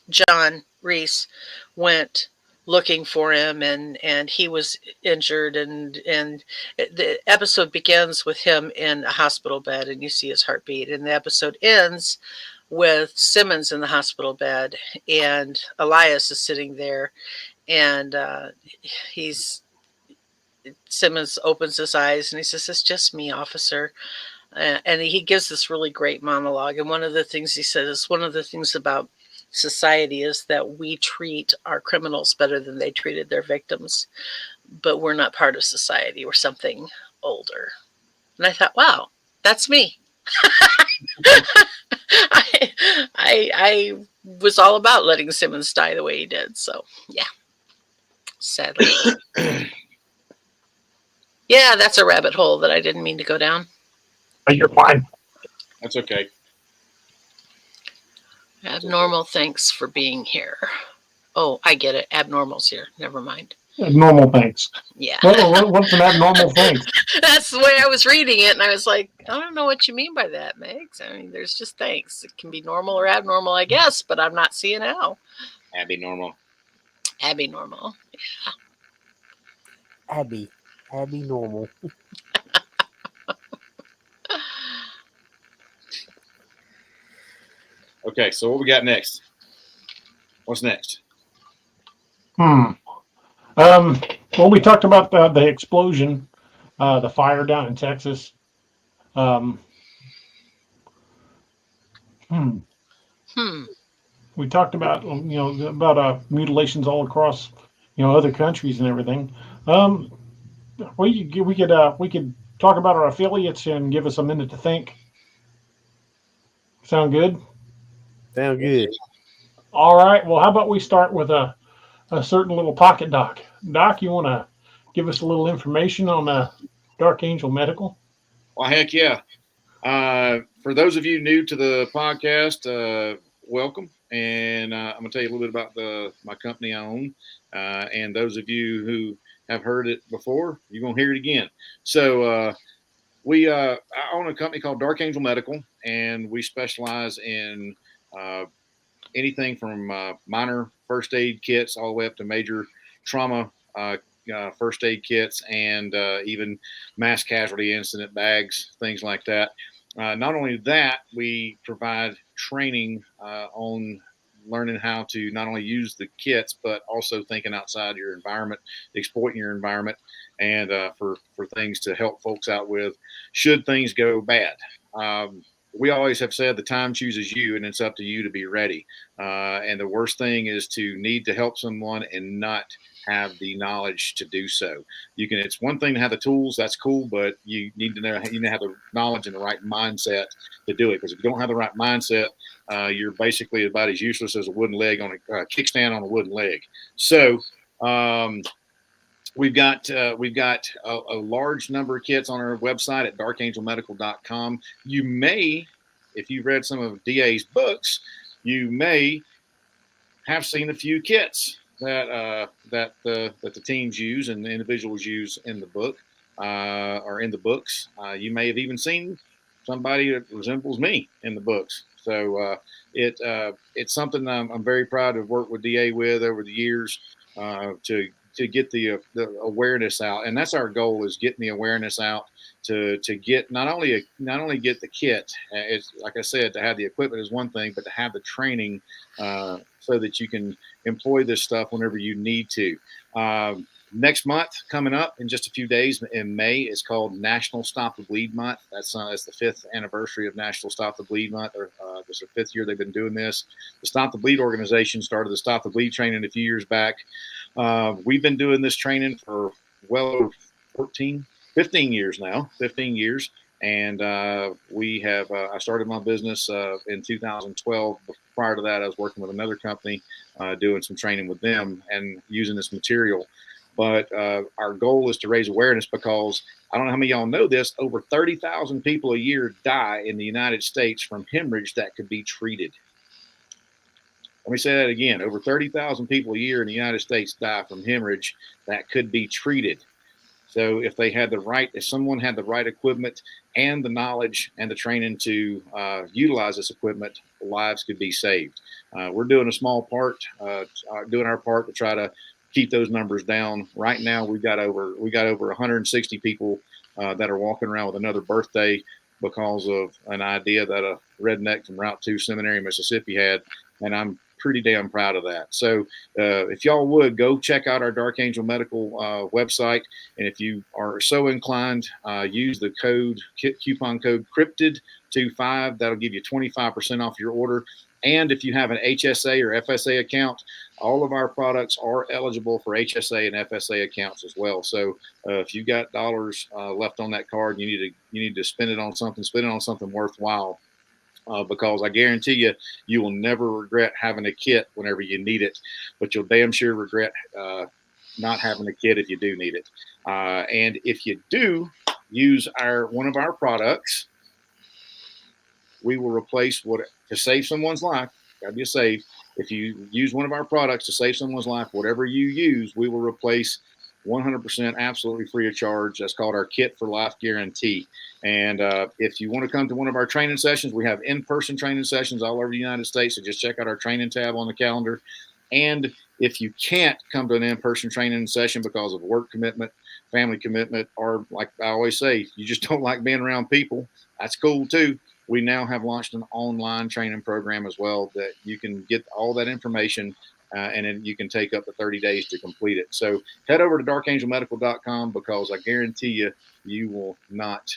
Speaker 3: John Reese went looking for him, and he was injured, and the episode begins with him in a hospital bed, and you see his heartbeat, and the episode ends with Simmons in the hospital bed, and Elias is sitting there, and Simmons opens his eyes and he says, "It's just me, officer. And he gives this really great monologue. And one of the things he says is one of the things about society is that we treat our criminals better than they treated their victims, but we're not part of society. We're something older. And I thought, wow, that's me. I was all about letting Simmons die the way he did. So yeah, sadly. Yeah, that's a rabbit hole that I didn't mean to go down.
Speaker 2: You're fine.
Speaker 4: That's okay.
Speaker 3: Abnormal, thanks for being here. Oh, I get it. Abnormal's here. Never mind.
Speaker 2: Abnormal thanks.
Speaker 3: Yeah.
Speaker 2: What's an abnormal thanks?
Speaker 3: That's the way I was reading it, and I was like, I don't know what you mean by that, Megs. I mean, there's just thanks. It can be normal or abnormal, I guess, but I'm not seeing how.
Speaker 4: Abby normal.
Speaker 3: Abby normal. Yeah.
Speaker 5: Abby normal.
Speaker 4: Okay, so what we got next? What's next?
Speaker 2: Well, we talked about the explosion, the fire down in Texas. We talked about mutilations all across other countries and everything. We could talk about our affiliates and give us a minute to think. Sound good?
Speaker 5: Sound good.
Speaker 2: All right. Well, how about we start with a certain little pocket doc. Doc, you want to give us a little information on Dark Angel Medical?
Speaker 4: Well, heck yeah. For those of you new to the podcast, welcome. And I'm going to tell you a little bit about my company I own. And those of you who have heard it before, you're going to hear it again. So I own a company called Dark Angel Medical, and we specialize in anything from minor first aid kits all the way up to major trauma first aid kits, and even mass casualty incident bags, things like that. Not only that, we provide training on learning how to not only use the kits, but also thinking outside your environment, exploiting your environment, and for things to help folks out with should things go bad. We always have said the time chooses you, and it's up to you to be ready. And the worst thing is to need to help someone and not have the knowledge to do so. It's one thing to have the tools, that's cool, but you need to have the knowledge and the right mindset to do it. Because if you don't have the right mindset, you're basically about as useless as a wooden leg on a kickstand on a wooden leg. So we've got a large number of kits on our website at darkangelmedical.com. You may, if you've read some of DA's books, you may have seen a few kits that the teams use and the individuals use in the book or in the books. You may have even seen somebody that resembles me in the books. So it's something I'm very proud to have worked with DA with over the years to get the awareness out, and that's our goal, is getting the awareness out to get not only get the kit. It's like I said, to have the equipment is one thing, but to have the training so that you can employ this stuff whenever you need to. Next month, coming up in just a few days in May, is called National Stop the Bleed Month. That's the 5th anniversary of National Stop the Bleed Month. This is the 5th year they've been doing this. The Stop the Bleed organization started the Stop the Bleed training a few years back. We've been doing this training for well over 15 years now, 15 years. And we have, I started my business in 2012. Prior to that, I was working with another company doing some training with them and using this material. But our goal is to raise awareness, because I don't know how many of y'all know this, over 30,000 people a year die in the United States from hemorrhage that could be treated. Let me say that again. Over 30,000 people a year in the United States die from hemorrhage that could be treated. So if someone had the right equipment and the knowledge and the training to utilize this equipment, lives could be saved. We're doing a small part, doing our part to try to keep those numbers down. Right now, we got over 160 people that are walking around with another birthday because of an idea that a redneck from Route 2 Seminary, Mississippi had. And I'm pretty damn proud of that. So if y'all would go check out our Dark Angel Medical website, and if you are so inclined, use the coupon code Cryptid25. That'll give you 25% off your order. And if you have an HSA or FSA account, all of our products are eligible for HSA and FSA accounts as well. So if you got dollars left on that card, you need to spend it on something worthwhile. Because I guarantee you will never regret having a kit whenever you need it, but you'll damn sure regret not having a kit if you do need it. And if you do use one of our products, we will replace to save someone's life. Gotta be safe. If you use one of our products to save someone's life, whatever you use, we will replace 100% absolutely free of charge. That's called our Kit for Life Guarantee. And if you want to come to one of our training sessions, we have in-person training sessions all over the United States. So just check out our training tab on the calendar. And if you can't come to an in-person training session because of work commitment, family commitment, or like I always say, you just don't like being around people, that's cool too. We now have launched an online training program as well that you can get all that information and then you can take up to 30 days to complete it. So head over to darkangelmedical.com because I guarantee you will not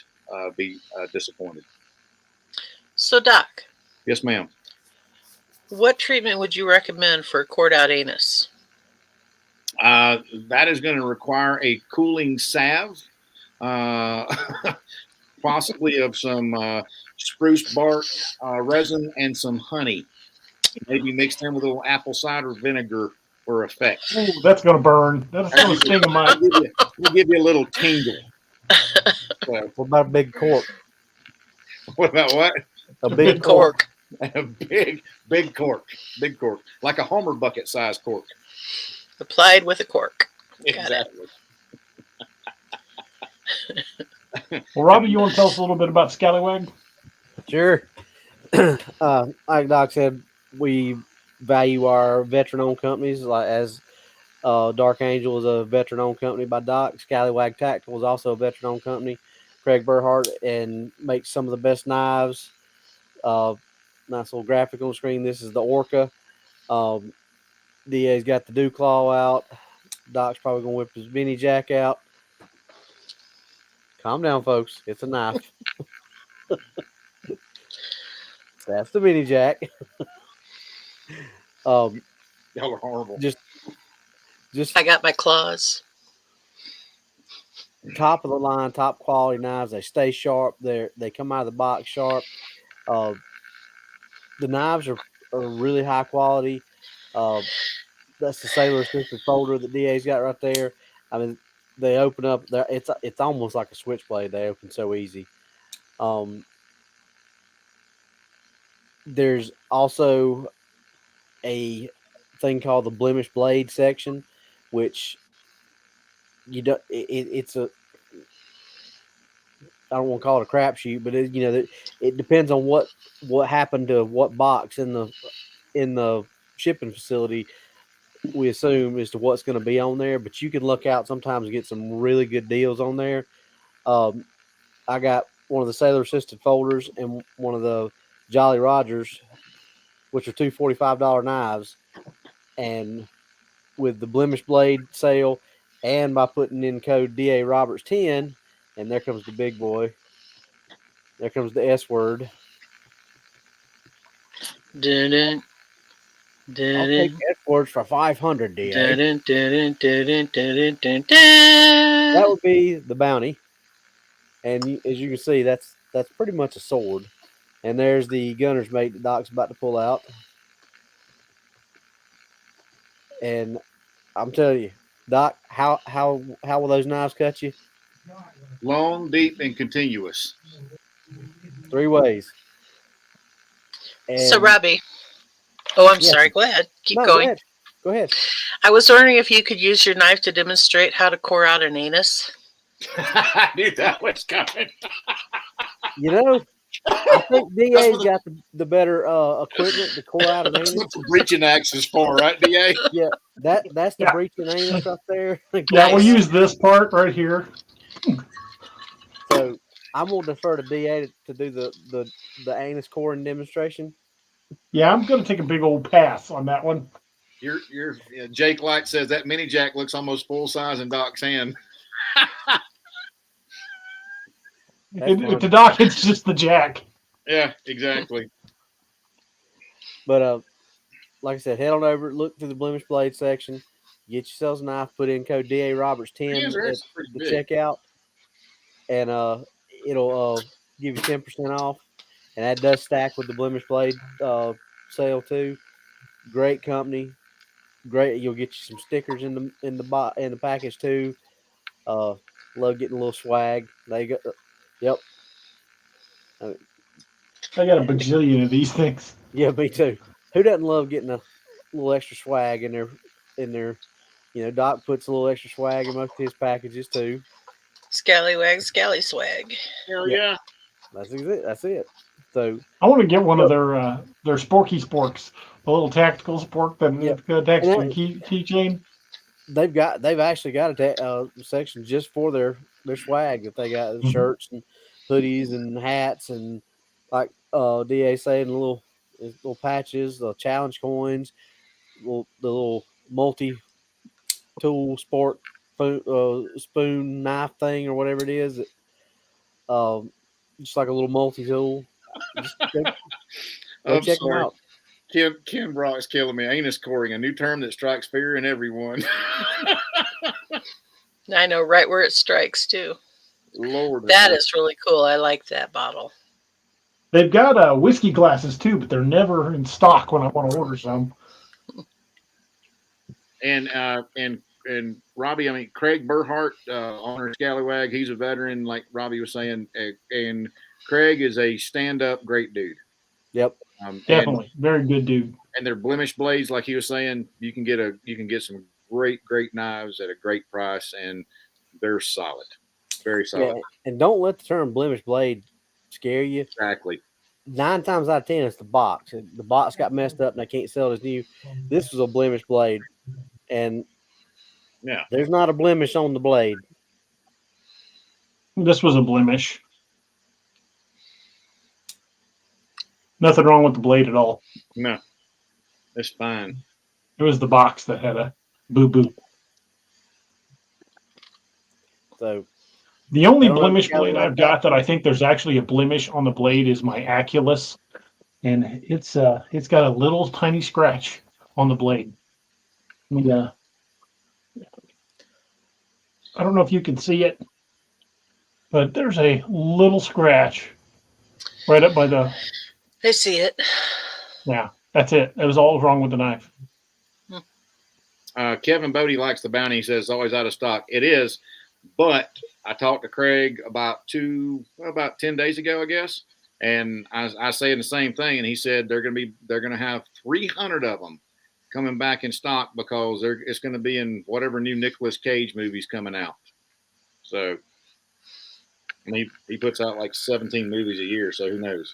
Speaker 4: be disappointed.
Speaker 3: So, Doc.
Speaker 4: Yes, ma'am.
Speaker 3: What treatment would you recommend for a cord out anus?
Speaker 4: That is going to require a cooling salve, possibly of some spruce bark resin and some honey. Maybe mixed in with a little apple cider vinegar for effect.
Speaker 2: Ooh, that's going to burn. That's going to sting a mite.
Speaker 4: We'll give you a little tingle. So,
Speaker 5: what about a big cork?
Speaker 4: What about what?
Speaker 5: A big cork.
Speaker 4: A big cork. Big cork. Like a Homer bucket size cork.
Speaker 3: Applied with a cork.
Speaker 4: Exactly.
Speaker 2: Well, Robbie, you want to tell us a little bit about Scallywag?
Speaker 5: Sure. Like Doc said, we value our veteran-owned companies, like as Dark Angel is a veteran-owned company by Doc. Scallywag Tactical is also a veteran-owned company. Craig Burhart, and makes some of the best knives. Nice little graphic on the screen. This is the Orca. DA's got the Dew Claw out. Doc's probably going to whip his Benny Jack out. Calm down, folks. It's a knife. That's the Benny Jack.
Speaker 4: Y'all are horrible.
Speaker 5: Just
Speaker 3: I got my claws.
Speaker 5: Top of the line, top quality knives. They stay sharp. They come out of the box sharp. The knives are really high quality. That's the Sailor Assisted folder that DA's got right there. I mean, they open up. It's almost like a switchblade. They open so easy. There's also a thing called the blemish blade section, which it's a, I don't want to call it a crapshoot, but it depends on what happened to what box in the shipping facility. We assume as to what's going to be on there, but you can look out sometimes and get some really good deals on there. I got one of the Sailor Assisted folders and one of the Jolly Rogers, which are two $45 knives, and with the blemish blade sale, and by putting in code DA Roberts 10, and there comes the big boy. There comes the S word.
Speaker 3: Dun-dun.
Speaker 5: I'll take S words for 500, DA.
Speaker 3: Dun-dun, dun-dun, dun-dun, dun-dun, dun-dun.
Speaker 5: That would be the bounty, and as you can see, that's pretty much a sword. And there's the gunner's mate that Doc's about to pull out. And I'm telling you, Doc, how will those knives cut you?
Speaker 4: Long, deep, and continuous.
Speaker 5: 3 ways. And
Speaker 3: So, Robbie. Oh, I'm
Speaker 5: Yes.
Speaker 3: sorry. Go ahead. Keep
Speaker 5: No,
Speaker 3: going.
Speaker 5: Go ahead.
Speaker 3: I was wondering if you could use your knife to demonstrate how to core out an anus.
Speaker 4: I knew that was coming.
Speaker 5: I think DA's got the better equipment to core out an
Speaker 4: That's
Speaker 5: anus.
Speaker 4: what the breaching axe is for, right, DA?
Speaker 5: Yeah, that's the
Speaker 2: Yeah.
Speaker 5: breaching anus right there.
Speaker 2: Yeah, we'll use this part right here.
Speaker 5: So I'm gonna defer to DA to do the anus coring demonstration.
Speaker 2: Yeah, I'm going to take a big old pass on that one.
Speaker 4: Jake Light says that mini jack looks almost full size in Doc's hand.
Speaker 2: To Doc, it's just the jack.
Speaker 4: Yeah, exactly.
Speaker 5: But like I said, head on over, look through the blemish blade section, get yourselves a knife, put in code DA Roberts 10
Speaker 4: Hands are
Speaker 5: at
Speaker 4: actually pretty
Speaker 5: the
Speaker 4: big.
Speaker 5: checkout, and it'll give you 10% off. And that does stack with the blemish blade sale too. Great company, great. You'll get you some stickers in the package too. Love getting a little swag. They got, yep.
Speaker 2: I got a bajillion of these things.
Speaker 5: Yeah, me too. Who doesn't love getting a little extra swag in their Doc puts a little extra swag in most of his packages too.
Speaker 3: Scallywag, scally swag.
Speaker 4: Hell yeah.
Speaker 5: That's it. That's it. So
Speaker 2: I want to get one of their Sporky Sporks, the little tactical sport that tactical keychain.
Speaker 5: They've actually got a section just for their swag that they got shirts and hoodies and hats and like DA saying little patches, the challenge coins, the little multi tool sport spoon knife thing or whatever it is. Just like a little multi tool. Go check them out.
Speaker 4: Ken Brock's killing me. Anus coring, a new term that strikes fear in everyone.
Speaker 3: I know right where it strikes too.
Speaker 4: Lord,
Speaker 3: that is really cool. I like that bottle.
Speaker 2: They've got whiskey glasses too, but they're never in stock when I want to order some.
Speaker 4: And Robbie, I mean Craig Burhart, owner of Scallywag, he's a veteran, like Robbie was saying, and Craig is a stand-up great dude.
Speaker 5: Yep,
Speaker 2: definitely very good dude.
Speaker 4: And their blemish blades, like he was saying, you can get some great knives at a great price, and they're solid, very solid.
Speaker 5: Yeah, and don't let the term blemish blade scare you.
Speaker 4: Exactly.
Speaker 5: 9 times out of 10, it's the box. The box got messed up, and they can't sell it as new. This was a blemish blade, and
Speaker 4: yeah,
Speaker 5: there's not a blemish on the blade.
Speaker 2: This was a blemish. Nothing wrong with the blade at all.
Speaker 4: No, it's fine.
Speaker 2: It was the box that had a boo-boo.
Speaker 5: So
Speaker 2: the only blemish blade I've got that I think there's actually a blemish on the blade is my Aculus, and it's got a little tiny scratch on the blade. I don't know if you can see it, but there's a little scratch right up by the.
Speaker 3: I see it.
Speaker 2: Yeah, that's it. That was all wrong with the knife.
Speaker 4: Kevin Bodie likes the bounty. He says it's always out of stock. It is, but I talked to Craig about 10 days ago, I guess, and I saying the same thing, and he said they're going to have 300 of them coming back in stock because it's going to be in whatever new Nicolas Cage movie's coming out. So, and he puts out like 17 movies a year, so who knows?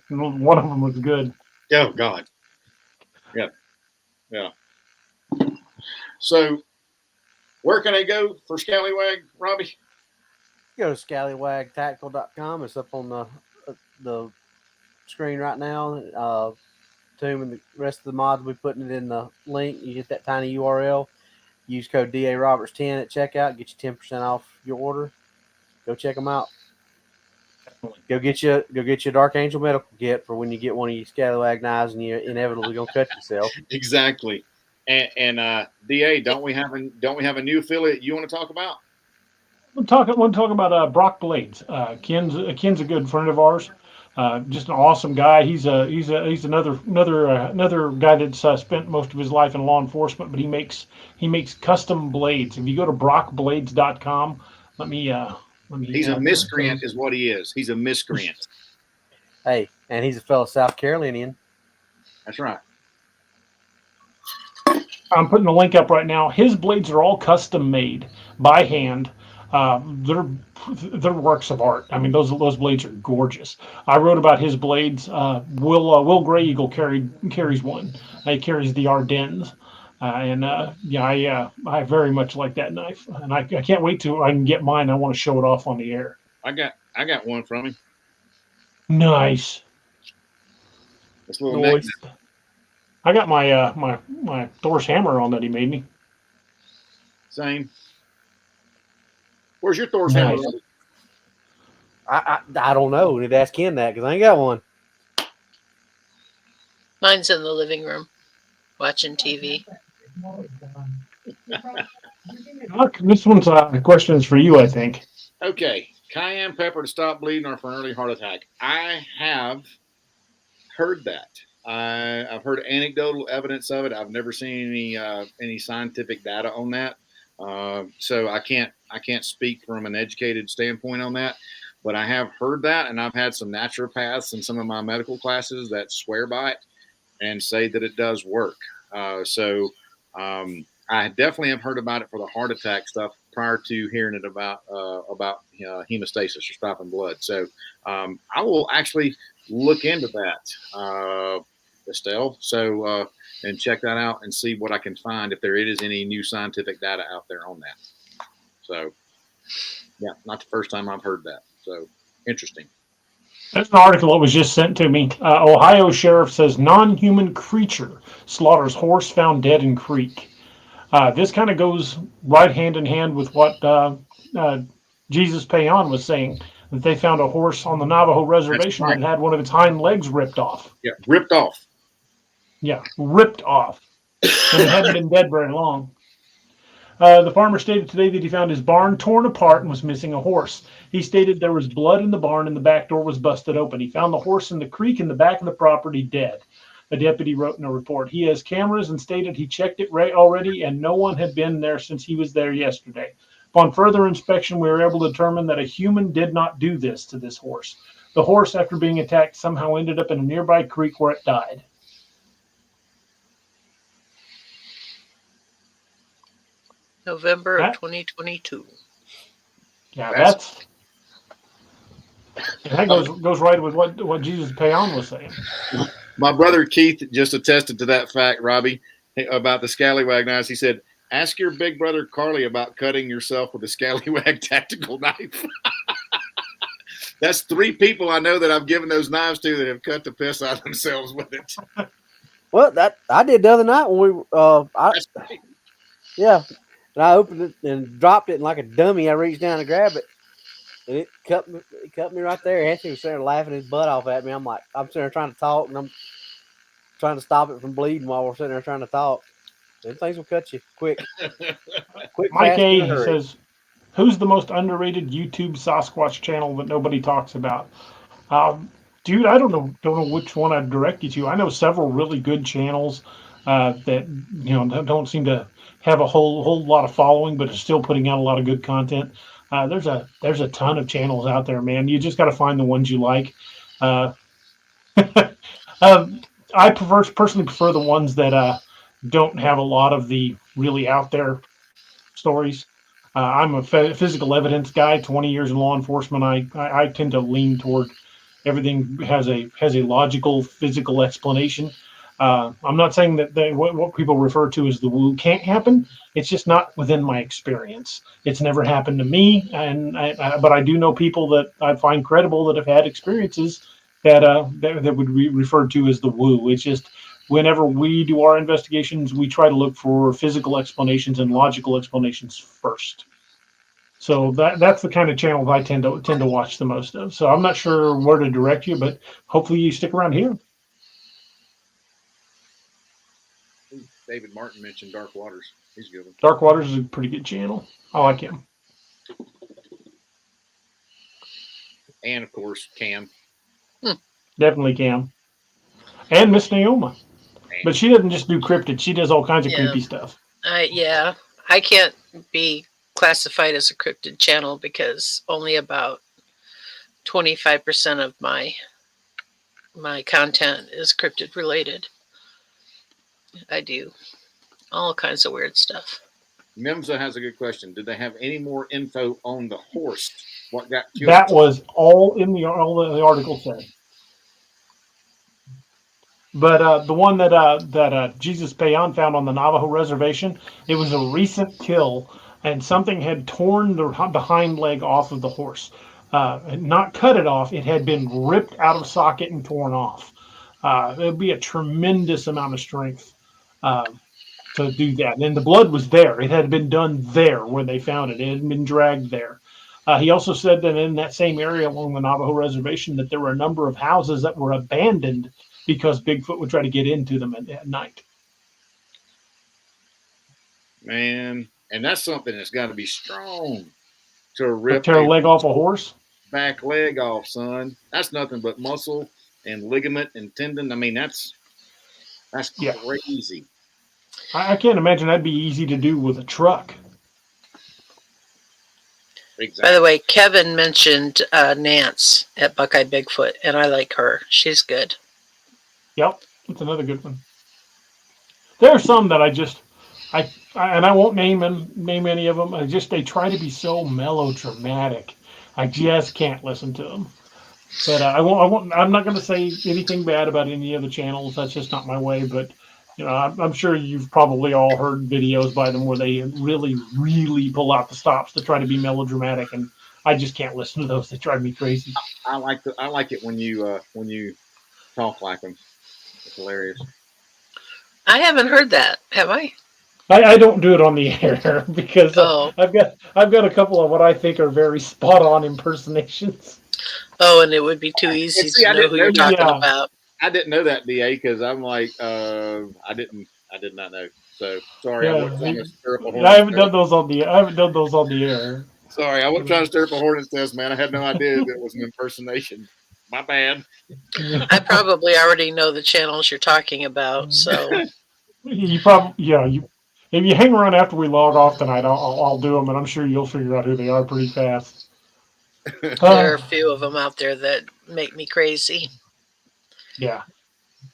Speaker 2: One of them was good.
Speaker 4: Oh God. Yeah. So, where can I go for Scallywag, Robbie?
Speaker 5: Go to scallywagtactical.com. It's up on the screen right now. Tomb and the rest of the mods will be putting it in the link. You get that tiny URL. Use code DA Roberts 10 at checkout. Get you 10% off your order. Go check them out. Go get you a Dark Angel medical kit for when you get one of your Scallywag knives and you're inevitably gonna cut yourself.
Speaker 4: Exactly. And DA, don't we have a new affiliate you want to talk about?
Speaker 2: Want to talk about Brock Blades. Ken's a good friend of ours. Just an awesome guy. He's another guy that's spent most of his life in law enforcement, but he makes custom blades. If you go to brockblades.com, let me.
Speaker 4: He's a miscreant, is what he is. He's a miscreant.
Speaker 5: Hey, and he's a fellow South Carolinian.
Speaker 4: That's right.
Speaker 2: I'm putting the link up right now. His blades are all custom made by hand. They're works of art. I mean, those blades are gorgeous. I wrote about his blades. Will Gray Eagle carries one. He carries the Ardennes, I very much like that knife, and I can't wait till I can get mine. I want to show it off on the air.
Speaker 4: I got one from him.
Speaker 2: Nice.
Speaker 4: This little neck.
Speaker 5: Noise.
Speaker 2: I got my Thor's hammer on that he made me.
Speaker 4: Same. Where's your Thor's
Speaker 2: Nice.
Speaker 4: hammer?
Speaker 5: I don't know. Need to ask Ken that because I ain't got one.
Speaker 3: Mine's in the living room, watching TV.
Speaker 2: Look, this one's question is for you, I think.
Speaker 4: Okay, cayenne pepper to stop bleeding or for an early heart attack. I have heard that. I've heard anecdotal evidence of it. I've never seen any scientific data on that, so I can't speak from an educated standpoint on that. But I have heard that, and I've had some naturopaths in some of my medical classes that swear by it and say that it does work. So I definitely have heard about it for the heart attack stuff prior to hearing it about hemostasis or stopping blood. So I will actually look into that, Estelle. So and check that out and see what I can find if there is any new scientific data out there on that. So yeah, not the first time I've heard that. So interesting.
Speaker 2: There's an article that was just sent to me. Ohio sheriff says non-human creature slaughters horse found dead in creek. This kind of goes right hand in hand with what Jesus Payan was saying, that they found a horse on the Navajo reservation that had one of its hind legs ripped off.
Speaker 4: Yeah, ripped off.
Speaker 2: Yeah, ripped off. And it hadn't been dead very long. The farmer stated today that he found his barn torn apart and was missing a horse. He stated there was blood in the barn and the back door was busted open. He found the horse in the creek in the back of the property dead. A deputy wrote in a report. He has cameras and stated he checked it already and no one had been there since he was there yesterday. Upon further inspection, we were able to determine that a human did not do this to this horse. The horse, after being attacked, somehow ended up in a nearby creek where it died.
Speaker 3: November of 2022.
Speaker 2: Yeah, that goes right with what Jesus Payan was saying.
Speaker 4: My brother Keith just attested to that fact, Robbie, about the scallywag knives. He said, ask your big brother Carly about cutting yourself with a scallywag tactical knife. That's 3 people I know that I've given those knives to that have cut the piss out of themselves with it.
Speaker 5: Well, that I did the other night when we
Speaker 4: That's right.
Speaker 5: yeah. And I opened it and dropped it, and like a dummy, I reached down to grab it, and it cut me right there. Anthony was sitting there laughing his butt off at me. I'm sitting there trying to talk, and I'm trying to stop it from bleeding while we're sitting there trying to talk. Them things will cut you quick.
Speaker 2: Mike A says, who's the most underrated YouTube Sasquatch channel that nobody talks about? Dude, I don't know which one I'd direct you to. I know several really good channels that don't seem to have a whole lot of following, but are still putting out a lot of good content. There's a ton of channels out there, man. You just got to find the ones you like. I personally prefer the ones that don't have a lot of the really out there stories. I'm a physical evidence guy. 20 years in law enforcement. I tend to lean toward everything has a logical physical explanation. I'm not saying that what people refer to as the woo can't happen. It's just not within my experience. It's never happened to me, but I do know people that I find credible that have had experiences that would be referred to as the woo. It's just whenever we do our investigations, we try to look for physical explanations and logical explanations first. So that's the kind of channels I tend to watch the most of. So I'm not sure where to direct you, but hopefully you stick around here.
Speaker 4: David Martin mentioned Dark Waters. He's a good one.
Speaker 2: Dark Waters is a pretty good channel. I like him.
Speaker 4: And, of course, Cam.
Speaker 2: Definitely Cam. And Miss Neoma. But she doesn't just do cryptid. She does all kinds of creepy stuff.
Speaker 3: I can't be classified as a cryptid channel because only about 25% of my content is cryptid related. I do all kinds of weird stuff.
Speaker 4: Mimza has a good question. Did they have any more info on the horse? What got killed?
Speaker 2: That was all in the article said. But the one that Jesus Payan found on the Navajo reservation, it was a recent kill, and something had torn the hind leg off of the horse. Not cut it off; it had been ripped out of socket and torn off. It would be a tremendous amount of strength to do that. And the blood was there. It had been done there where they found it. It had been dragged there. He also said that in that same area along the Navajo reservation that there were a number of houses that were abandoned because Bigfoot would try to get into them at night.
Speaker 4: Man, and that's something that's got to be strong to rip
Speaker 2: Tear a leg off a horse?
Speaker 4: Back leg off, son. That's nothing but muscle and ligament and tendon. I mean, that's crazy.
Speaker 2: I can't imagine that'd be easy to do with a truck.
Speaker 4: Exactly.
Speaker 3: By the way, Kevin mentioned Nance at Buckeye Bigfoot, and I like her. She's good.
Speaker 2: Yep, that's another good one. There are some that I won't name any of them. They try to be so melodramatic. I just can't listen to them. But I'm not going to say anything bad about any of the channels. That's just not my way. But I'm sure you've probably all heard videos by them where they really, really pull out the stops to try to be melodramatic, and I just can't listen to those. They drive me crazy.
Speaker 4: I like it when you talk like them. It's hilarious.
Speaker 3: I haven't heard that. Have I?
Speaker 2: I don't do it on the air because I've got a couple of what I think are very spot on impersonations.
Speaker 3: Oh, and it would be too easy to know who you're talking about.
Speaker 4: I didn't know that, DA, because I'm like, I did not know. So sorry, I wasn't trying to stir up a hornet's
Speaker 2: I haven't done those on the air.
Speaker 4: Sorry, I wasn't trying to stir up a hornet's nest, man. I had no idea that it was an impersonation. My bad.
Speaker 3: I probably already know the channels you're talking about, so
Speaker 2: you probably if you hang around after we log off tonight, I'll do them, and I'm sure you'll figure out who they are pretty fast.
Speaker 3: There are a few of them out there that make me crazy.
Speaker 2: Yeah.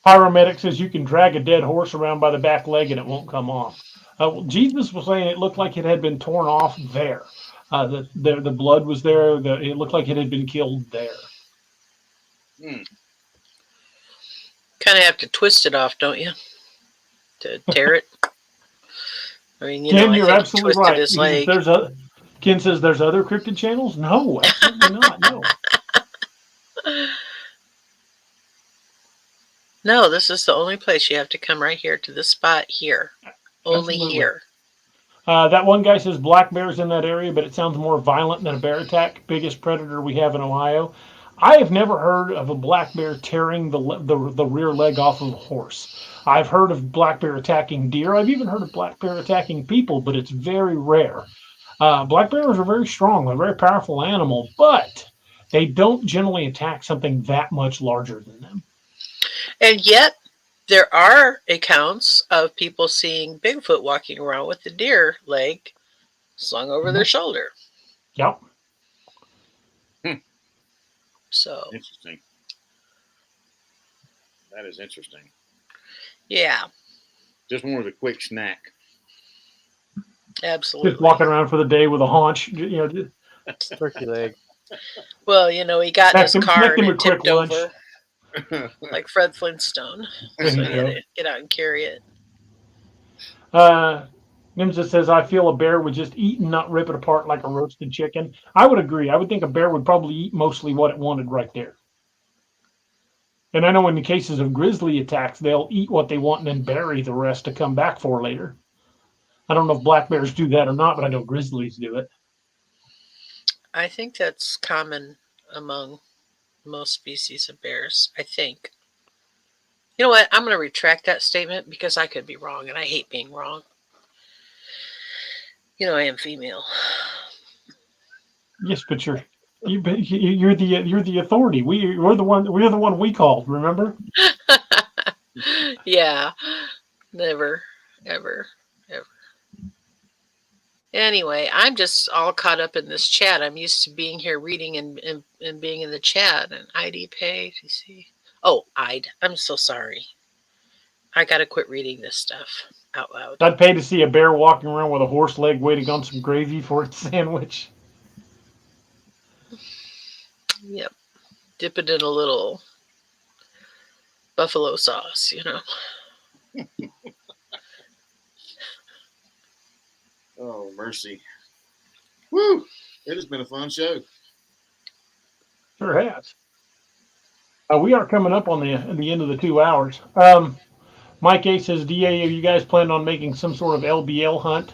Speaker 2: Pyromedic says you can drag a dead horse around by the back leg and it won't come off. Jesus was saying it looked like it had been torn off there. The blood was there. It looked like it had been killed there.
Speaker 3: Kind of have to twist it off, don't you? To tear it. I mean,
Speaker 2: Ken, you're absolutely right.
Speaker 3: His leg.
Speaker 2: Ken says there's other cryptid channels? No, absolutely not. No.
Speaker 3: No, this is the only place. You have to come right here to this spot here. Only
Speaker 2: Absolutely.
Speaker 3: Here.
Speaker 2: That one guy says black bears in that area, but it sounds more violent than a bear attack. Biggest predator we have in Ohio. I have never heard of a black bear tearing the rear leg off of a horse. I've heard of black bear attacking deer. I've even heard of black bear attacking people, but it's very rare. Black bears are very strong. They're a very powerful animal, but they don't generally attack something that much larger than them.
Speaker 3: And yet, there are accounts of people seeing Bigfoot walking around with the deer leg slung over their shoulder.
Speaker 2: Yep.
Speaker 3: So
Speaker 4: interesting. That is interesting.
Speaker 3: Yeah.
Speaker 4: Just wanted a quick snack.
Speaker 3: Absolutely.
Speaker 2: Just walking around for the day with a haunch,
Speaker 5: turkey leg.
Speaker 3: Well, he got in his car and it tipped over. Like Fred Flintstone. So you had to get out and carry it.
Speaker 2: Nimza says, I feel a bear would just eat and not rip it apart like a roasted chicken. I would agree. I would think a bear would probably eat mostly what it wanted right there. And I know in the cases of grizzly attacks, they'll eat what they want and then bury the rest to come back for later. I don't know if black bears do that or not, but I know grizzlies do it.
Speaker 3: I think that's common among most species of bears, I think. You know what? I'm going to retract that statement because I could be wrong, and I hate being wrong. I am female.
Speaker 2: Yes, but you're the authority. We're the one we called. Remember?
Speaker 3: Yeah, never, ever. Anyway, I'm just all caught up in this chat. I'm used to being here reading and being in the chat. And ID pay, you see. Oh, I'm so sorry. I got to quit reading this stuff out loud.
Speaker 2: I'd pay to see a bear walking around with a horse leg waiting on some gravy for its sandwich.
Speaker 3: Yep. Dip it in a little buffalo sauce,
Speaker 4: Oh, mercy. Woo! It has been a fun show.
Speaker 2: Sure has. We are coming up on the end of the 2 hours. Mike A says, DA, are you guys planning on making some sort of LBL hunt?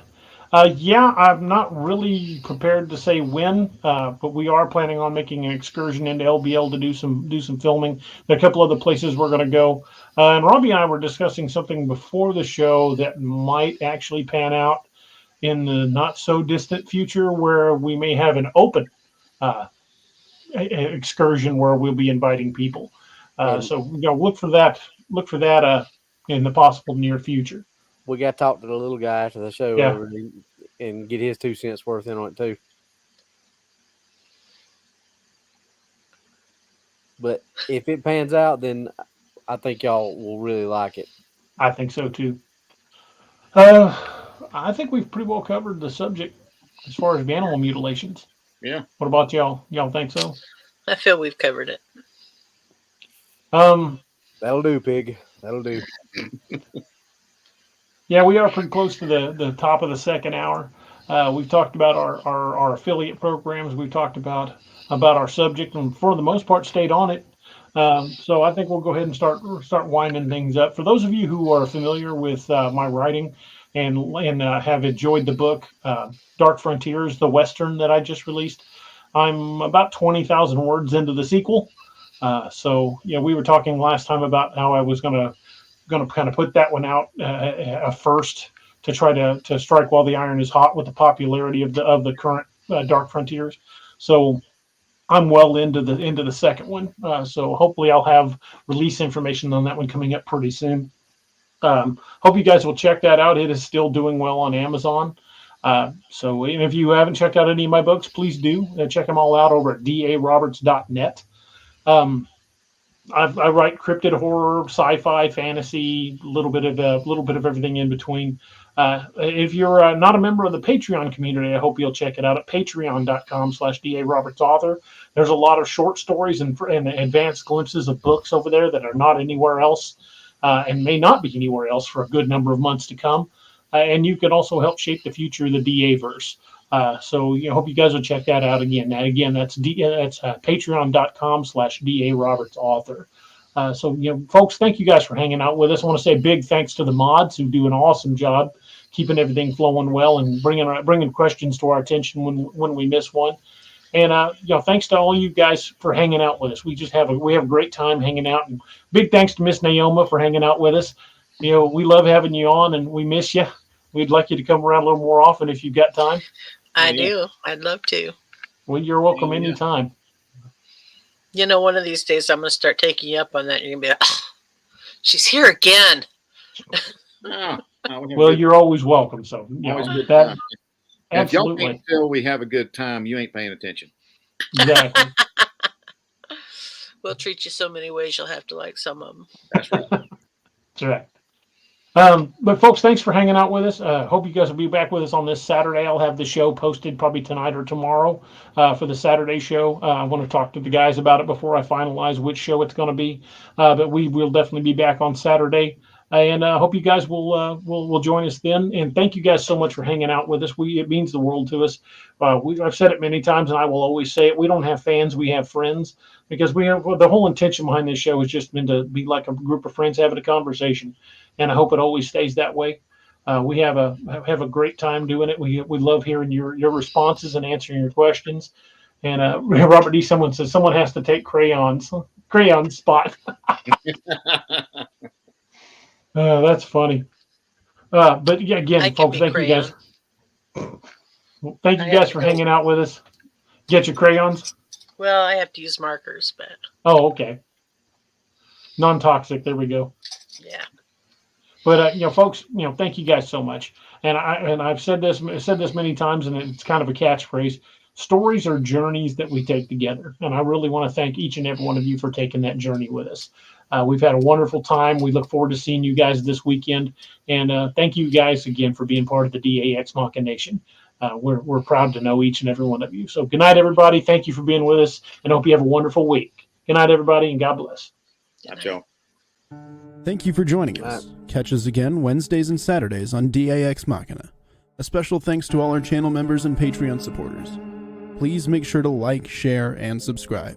Speaker 2: Yeah, I'm not really prepared to say when, but we are planning on making an excursion into LBL to do some filming. There are a couple other places we're going to go. And Robbie and I were discussing something before the show that might actually pan out in the not so distant future, where we may have an open excursion where we'll be inviting people. So look for that. Look for that in the possible near future.
Speaker 5: We got to talk to the little guy after the show
Speaker 2: Yeah.
Speaker 5: and get his 2 cents worth in on it too. But if it pans out, then I think y'all will really like it.
Speaker 2: I think so too. I think we've pretty well covered the subject as far as animal mutilations.
Speaker 4: Yeah.
Speaker 2: What about y'all? Y'all think so?
Speaker 3: I feel we've covered it.
Speaker 5: That'll do, pig. That'll do.
Speaker 2: Yeah, we are pretty close to the top of the second hour. We've talked about our affiliate programs. We've talked about our subject, and for the most part, stayed on it. So I think we'll go ahead and start winding things up. For those of you who are familiar with my writing and have enjoyed the book Dark Frontiers, the Western that I just released, I'm about 20,000 words into the sequel. So we were talking last time about how I was going to kind of put that one out first to try to strike while the iron is hot with the popularity of the current Dark Frontiers. So I'm well into the second one. So hopefully I'll have release information on that one coming up pretty soon. Hope you guys will check that out. It is still doing well on Amazon. So if you haven't checked out any of my books, please do check them all out over at daroberts.net. I write cryptid, horror, sci-fi, fantasy, a little bit of everything in between. If you're not a member of the Patreon community, I hope you'll check it out at patreon.com/DARobertsAuthor. There's a lot of short stories and advanced glimpses of books over there that are not anywhere else and may not be anywhere else for a good number of months to come. And you can also help shape the future of the DA-verse. So hope you guys will check that out again. That's patreon.com/DARobertsAuthor. So folks, thank you guys for hanging out with us. I want to say a big thanks to the mods who do an awesome job keeping everything flowing well and bringing questions to our attention when we miss one. And thanks to all you guys for hanging out with us. We have a great time hanging out. And big thanks to Miss Neoma for hanging out with us. We love having you on, and we miss you. We'd like you to come around a little more often if you've got time.
Speaker 3: I do. I'd love to.
Speaker 2: Well, you're welcome anytime.
Speaker 3: One of these days I'm going to start taking you up on that. You're going to be like, oh, she's here again.
Speaker 2: Well, you're always welcome. So, that,
Speaker 4: if y'all can't tell we have a good time, you ain't paying attention.
Speaker 2: Exactly.
Speaker 3: We'll treat you so many ways, you'll have to like some of them.
Speaker 4: That's right.
Speaker 2: That's right. But folks, thanks for hanging out with us. Hope you guys will be back with us on this Saturday. I'll have the show posted probably tonight or tomorrow for the Saturday show. I want to talk to the guys about it before I finalize which show it's going to be. But we will definitely be back on Saturday. And I hope you guys will join us then. And thank you guys so much for hanging out with us. It means the world to us. I've said it many times, and I will always say it. We don't have fans, we have friends, because the whole intention behind this show has just been to be like a group of friends having a conversation. And I hope it always stays that way. We have a great time doing it. We love hearing your responses and answering your questions. And Robert D. Someone says someone has to take crayon spot. That's funny. But yeah, again, folks, thank you guys. Thank you guys for hanging out with us. Get your crayons?
Speaker 3: Well, I have to use markers, but.
Speaker 2: Oh, okay. Non-toxic. There we go.
Speaker 3: Yeah.
Speaker 2: But folks, thank you guys so much. And I've said this many times, and it's kind of a catchphrase. Stories are journeys that we take together, and I really want to thank each and every one of you for taking that journey with us. We've had a wonderful time. We look forward to seeing you guys this weekend, and thank you guys again for being part of the DAX Machina Nation. We're proud to know each and every one of you. So good night, everybody. Thank you for being with us, and hope you have a wonderful week. Good night, everybody, and God bless.
Speaker 4: Gotcha.
Speaker 1: Thank you for joining us. Catch us again Wednesdays and Saturdays on DAX Machina. A special thanks to all our channel members and Patreon supporters. Please make sure to like, share, and subscribe.